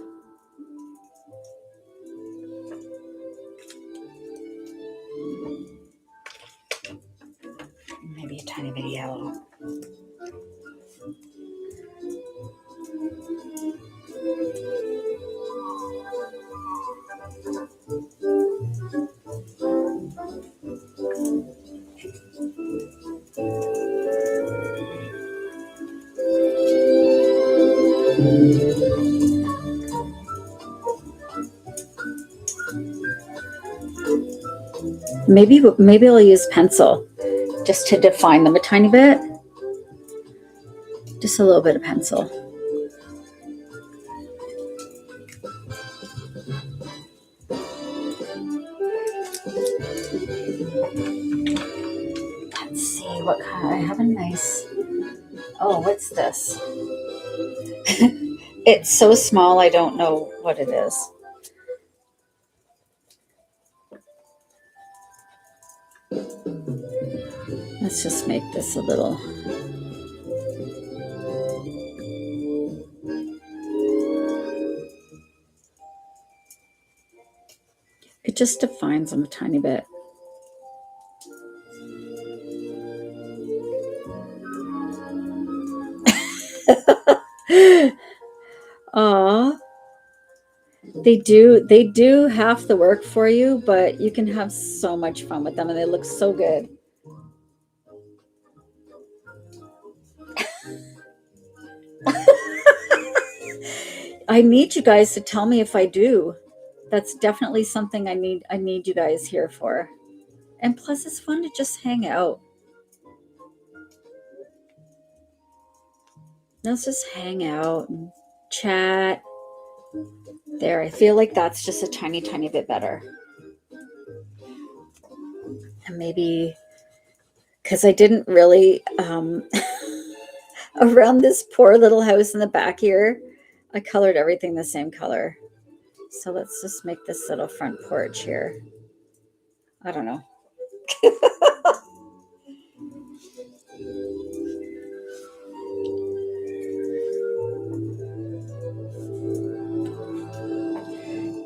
Maybe a tiny bit of yellow. Maybe I'll use pencil just to define them a tiny bit. Just a little bit of pencil. Let's see what kind. I have a nice. Oh, what's this? It's so small, I don't know what it is. Let's just make this a little. It just defines them a tiny bit. Aw, They do half the work for you, but you can have so much fun with them and they look so good. I need you guys to tell me if I do. That's definitely something I need you guys here for. And plus it's fun to just hang out. Let's just hang out and chat. There, I feel like that's just a tiny, tiny bit better. And maybe because I didn't really around this poor little house in the back here, I colored everything the same color. So let's just make this little front porch here. I don't know.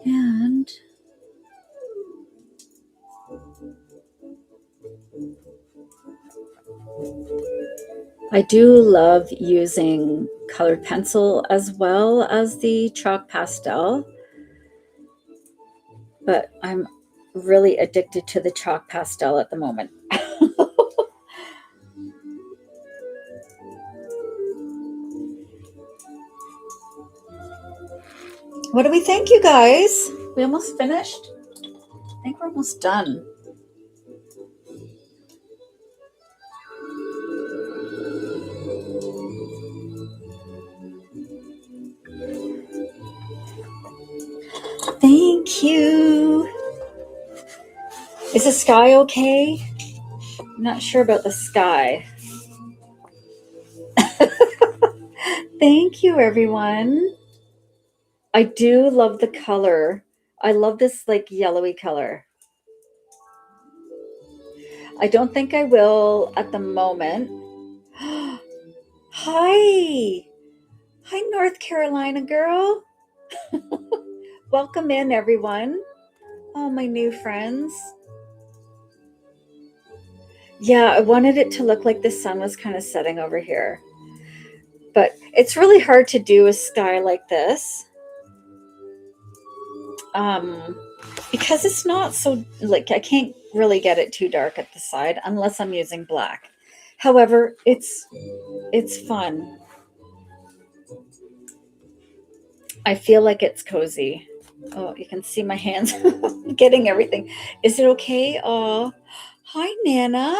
And I do love using colored pencil as well as the chalk pastel, but I'm really addicted to the chalk pastel at the moment. What do we think, you guys? We almost finished? I think we're almost done. Thank you. Is the sky okay? I'm not sure about the sky. Thank you, everyone. I do love the color. I love this like yellowy color. I don't think I will at the moment. Hi. Hi, North Carolina girl. Welcome in, everyone. All my new friends. Yeah, I wanted it to look like the sun was kind of setting over here. But it's really hard to do a sky like this. Because it's not so, like, I can't really get it too dark at the side unless I'm using black. However, it's fun. I feel like it's cozy. Oh, you can see my hands getting everything. Is it okay? Oh, hi, Nana.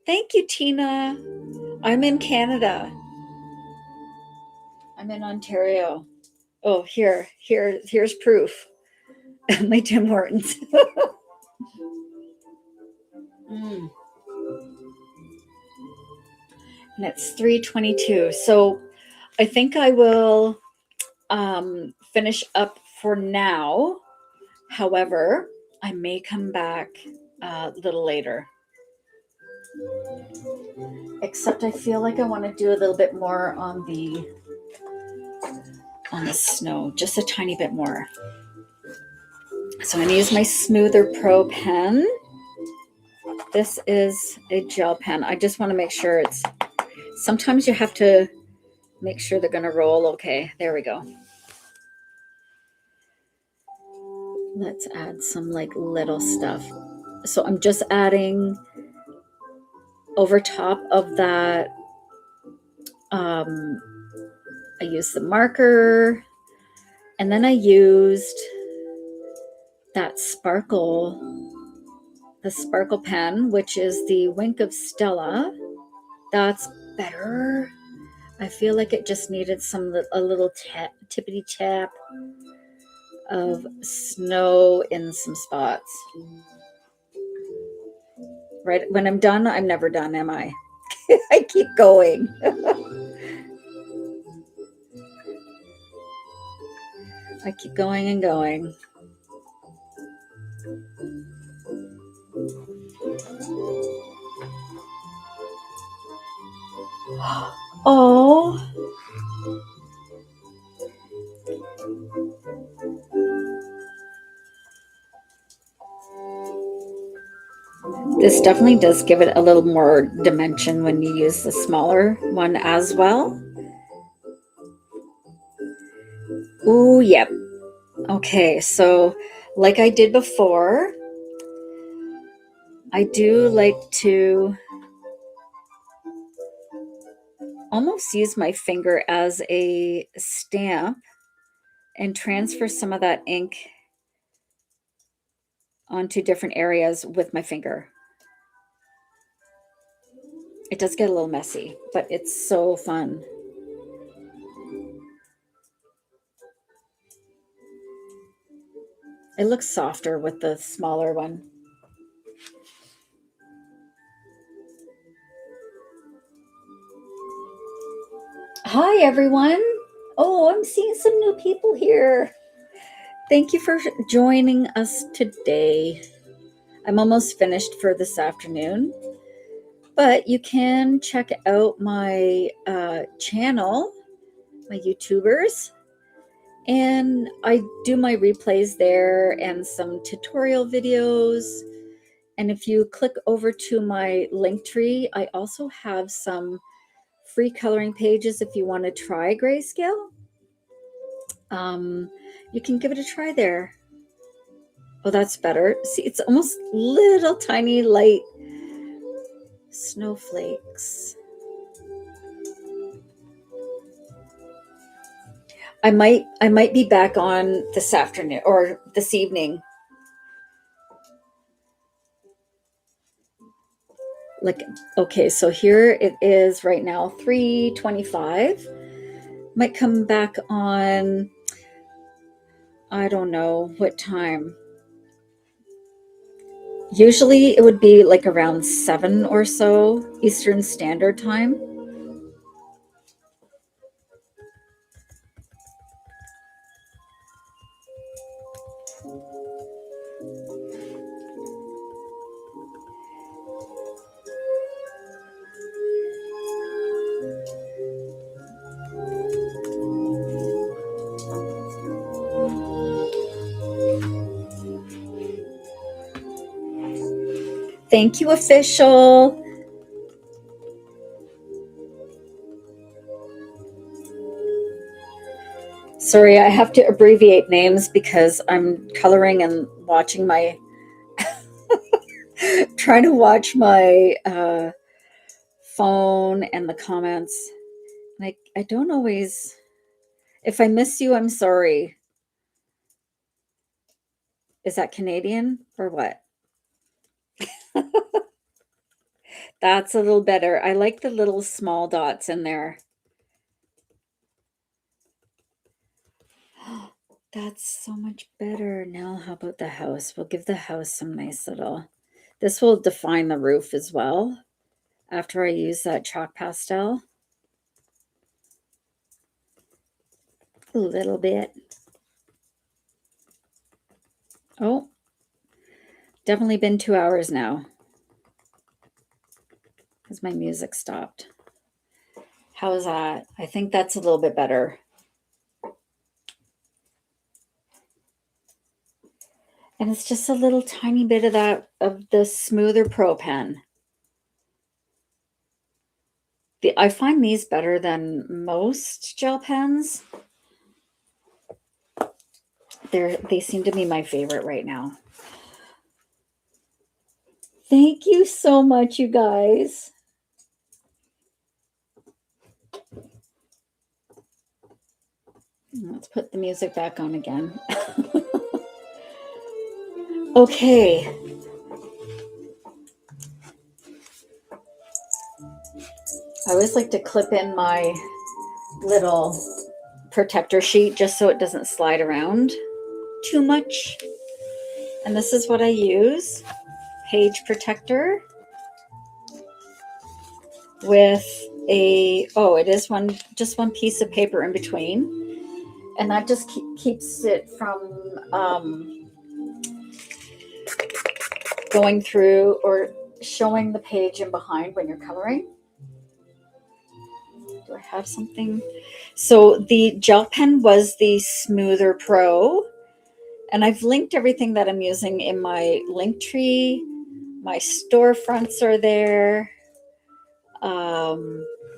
Thank you, Tina. I'm in Canada. I'm in Ontario. Oh, here's proof. My Tim Hortons. And it's 3:22. So I think I will finish up for now. However, I may come back a little later. Except I feel like I want to do a little bit more on the snow, just a tiny bit more. So I'm going to use my Smoother Pro pen. This is a gel pen. I just want to make sure it's, sometimes you have to make sure they're going to roll okay. There we go. Let's add some like little stuff. So I'm just adding over top of that. I used the marker, and then I used that the sparkle pen, which is the Wink of Stella. That's better. I feel like it just needed a little tippity tap of snow in some spots. Right when I'm done, I'm never done, am I? I keep going. I keep going and going. Oh. This definitely does give it a little more dimension when you use the smaller one as well. Ooh, yep. Okay, so like I did before, I do like to almost use my finger as a stamp and transfer some of that ink onto different areas with my finger. It does get a little messy, but it's so fun. It looks softer with the smaller one. Hi, everyone. Oh, I'm seeing some new people here. Thank you for joining us today. I'm almost finished for this afternoon, but you can check out my channel, my YouTubers, and I do my replays there and some tutorial videos. And if you click over to my link tree, I also have some free coloring pages if you want to try grayscale. You can give it a try there. Oh, that's better. See, it's almost little tiny light snowflakes. I might be back on this afternoon or this evening. Like, okay, so here it is right now, 3:25. Might come back on, I don't know what time. Usually it would be like around 7 or so Eastern Standard Time. Thank you, official. Sorry, I have to abbreviate names because I'm coloring and watching my, trying to watch my phone and the comments. Like, I don't always, if I miss you, I'm sorry. Is that Canadian or what? That's a little better. I like the little small dots in there. That's so much better. Now, how about the house? We'll give the house some nice little, this will define the roof as well after I use that chalk pastel. A little bit. Oh, definitely been 2 hours now because my music stopped. How's that? I think that's a little bit better. And it's just a little tiny bit of that, of the smoother Pro pen. I find these better than most gel pens. They seem to be my favorite right now. Thank you so much, you guys. Let's put the music back on again. Okay. I always like to clip in my little protector sheet just so it doesn't slide around too much. And this is what I use. Page protector with a, oh, it is just one piece of paper in between. And that just keeps it from going through or showing the page in behind when you're coloring. Do I have something? So the gel pen was the Smoother Pro. And I've linked everything that I'm using in my link tree. My storefronts are there.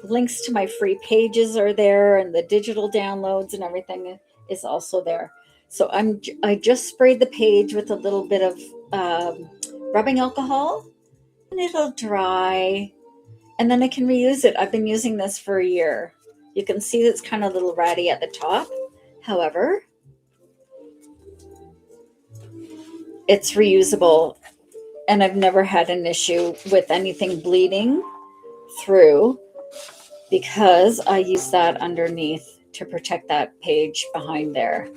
Links to my free pages are there and the digital downloads and everything. is also there. So I just sprayed the page with a little bit of rubbing alcohol, and it'll dry, and then I can reuse it. I've been using this for a year. You can see it's kind of a little ratty at the top. However, it's reusable, and I've never had an issue with anything bleeding through because I use that underneath to protect that page behind there.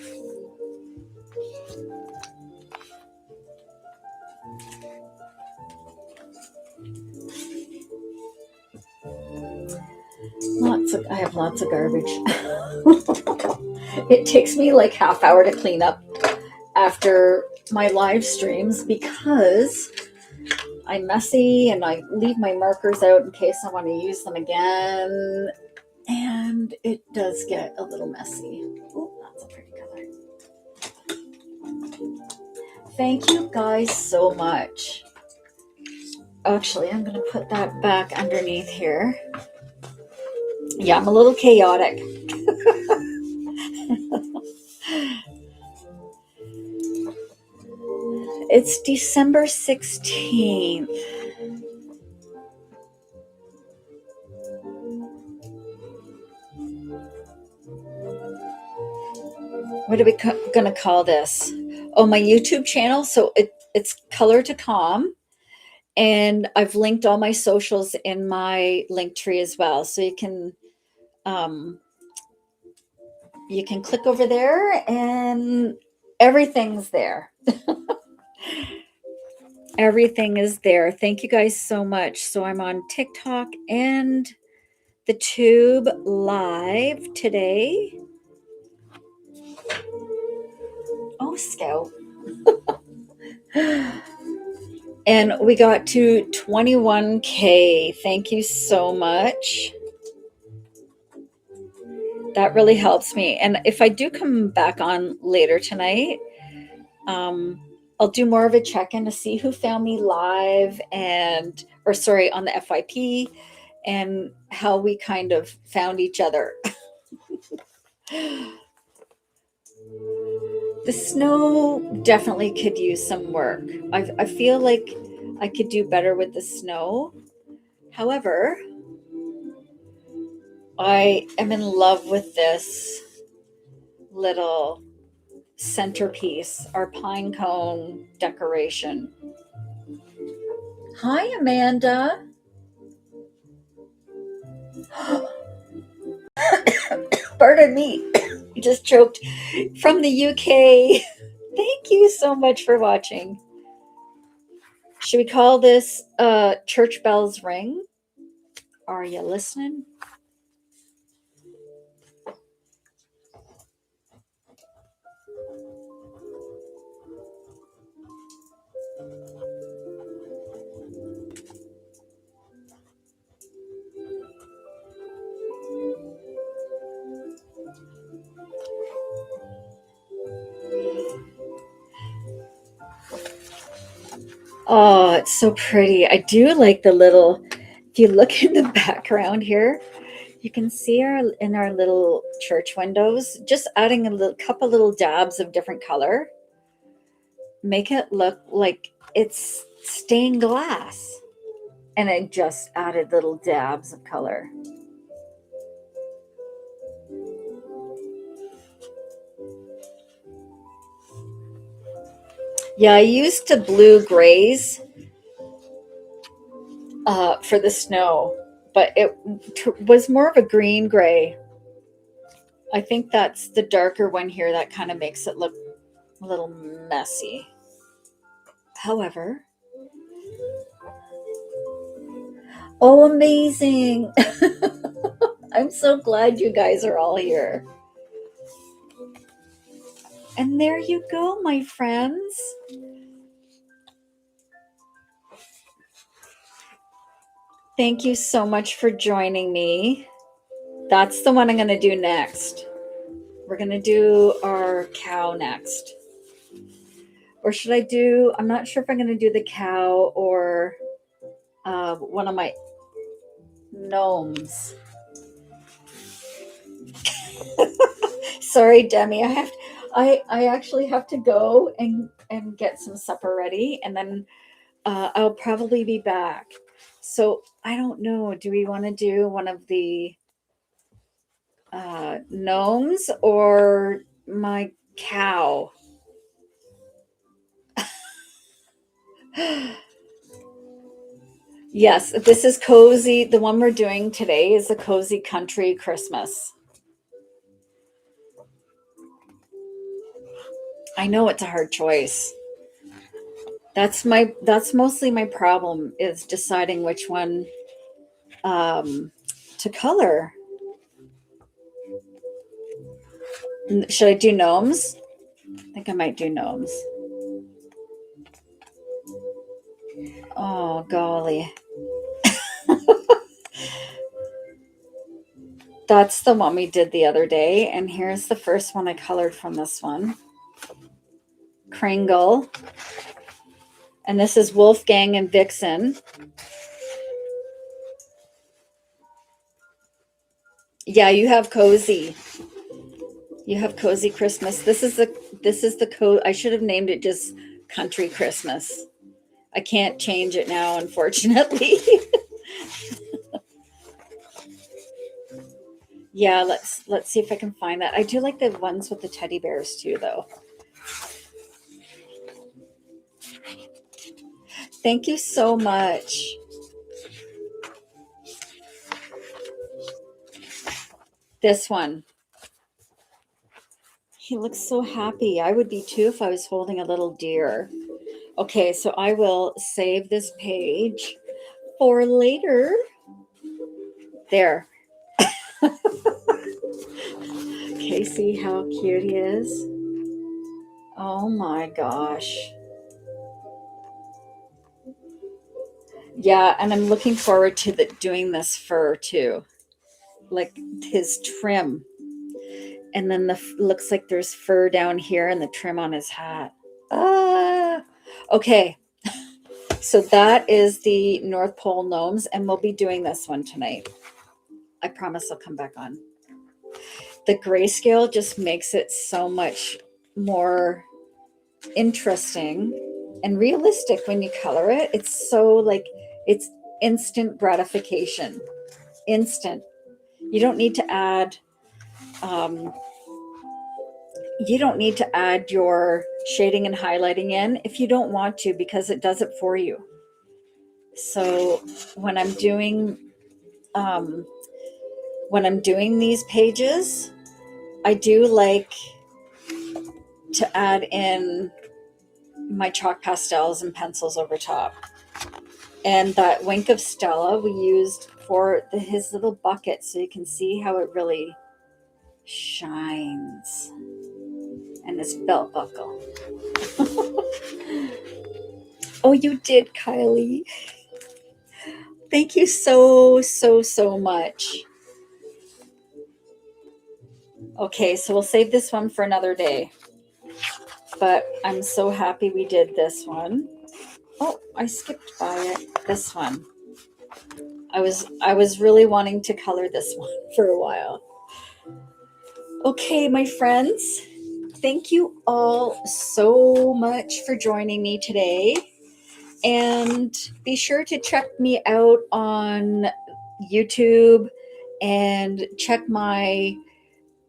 I have lots of garbage. It takes me like half hour to clean up after my live streams because I'm messy and I leave my markers out in case I want to use them again. And it does get a little messy. Oh, that's a pretty color. Thank you guys so much. Actually, I'm going to put that back underneath here. Yeah, I'm a little chaotic. It's December 16th. What are we going to call this? Oh, my YouTube channel. So it's Color to Calm. And I've linked all my socials in my link tree as well. So you can click over there and everything's there. Everything is there. Thank you guys so much. So I'm on TikTok and the Tube live today. Oh, Scout. And we got to 21K. Thank you so much. That really helps me. And if I do come back on later tonight, I'll do more of a check-in to see who found me live on the FYP and how we kind of found each other. The snow definitely could use some work. I feel like I could do better with the snow. However, I am in love with this little centerpiece, our pine cone decoration. Hi, Amanda. Pardon me. You just choked. From the UK. Thank you so much for watching. Should we call this Church Bells Ring? Are you listening? Oh, it's so pretty. I do like the little, if you look in the background here, you can see in our little church windows, just adding a couple little dabs of different color. Make it look like it's stained glass. And I just added little dabs of color. Yeah, I used to blue grays for the snow, but it was more of a green gray. I think that's the darker one here that kind of makes it look a little messy. However, oh, amazing. I'm so glad you guys are all here. And there you go, my friends. Thank you so much for joining me. That's the one I'm going to do next. We're going to do our cow next. Or should I do, I'm not sure if I'm going to do the cow or one of my gnomes. Sorry, Demi. I actually have to go and get some supper ready, and then I'll probably be back. So I don't know. Do we want to do one of the gnomes or my cow? Yes, this is cozy. The one we're doing today is a cozy country Christmas. I know it's a hard choice. That's mostly my problem is deciding which one to color. Should I do gnomes? I think I might do gnomes. Oh, golly. That's the one we did the other day. And here's the first one I colored from this one. Kringle. And this is Wolfgang and Vixen. Yeah, you have cozy. You have cozy Christmas. This is the I should have named it just Country Christmas. I can't change it now, unfortunately. Yeah, let's see if I can find that. I do like the ones with the teddy bears too, though. Thank you so much. This one. He looks so happy. I would be too if I was holding a little deer. Okay, so I will save this page for later. There. Okay, see how cute he is? Oh my gosh. Yeah, and I'm looking forward to doing this fur too. Like his trim. And then looks like there's fur down here and the trim on his hat. Okay. So that is the North Pole gnomes, and we'll be doing this one tonight. I promise I'll come back on. The grayscale just makes it so much more interesting and realistic when you color it. It's so like, it's instant gratification. Instant. You don't need to add your shading and highlighting in if you don't want to, because it does it for you. So when I'm doing these pages, I do like to add in my chalk pastels and pencils over top. And that Wink of Stella we used for his little bucket, so you can see how it really shines. And his belt buckle. Oh, you did, Kylie. Thank you so much. Okay, so we'll save this one for another day. But I'm so happy we did this one. Oh, I skipped by it. This one. I was really wanting to color this one for a while. Okay, my friends. Thank you all so much for joining me today. And be sure to check me out on YouTube and check my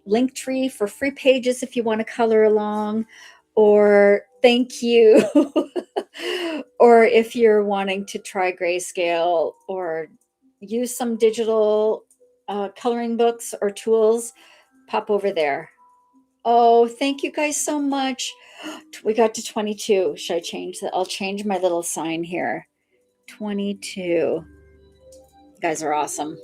link tree for free pages if you want to color along, or thank you. Or if you're wanting to try grayscale or use some digital coloring books or tools, pop over there. Oh, thank you guys so much. We got to 22. Should I change that? I'll change my little sign here. 22. You guys are awesome.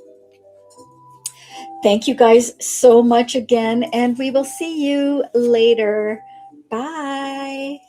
Thank you guys so much again, and we will see you later. Bye.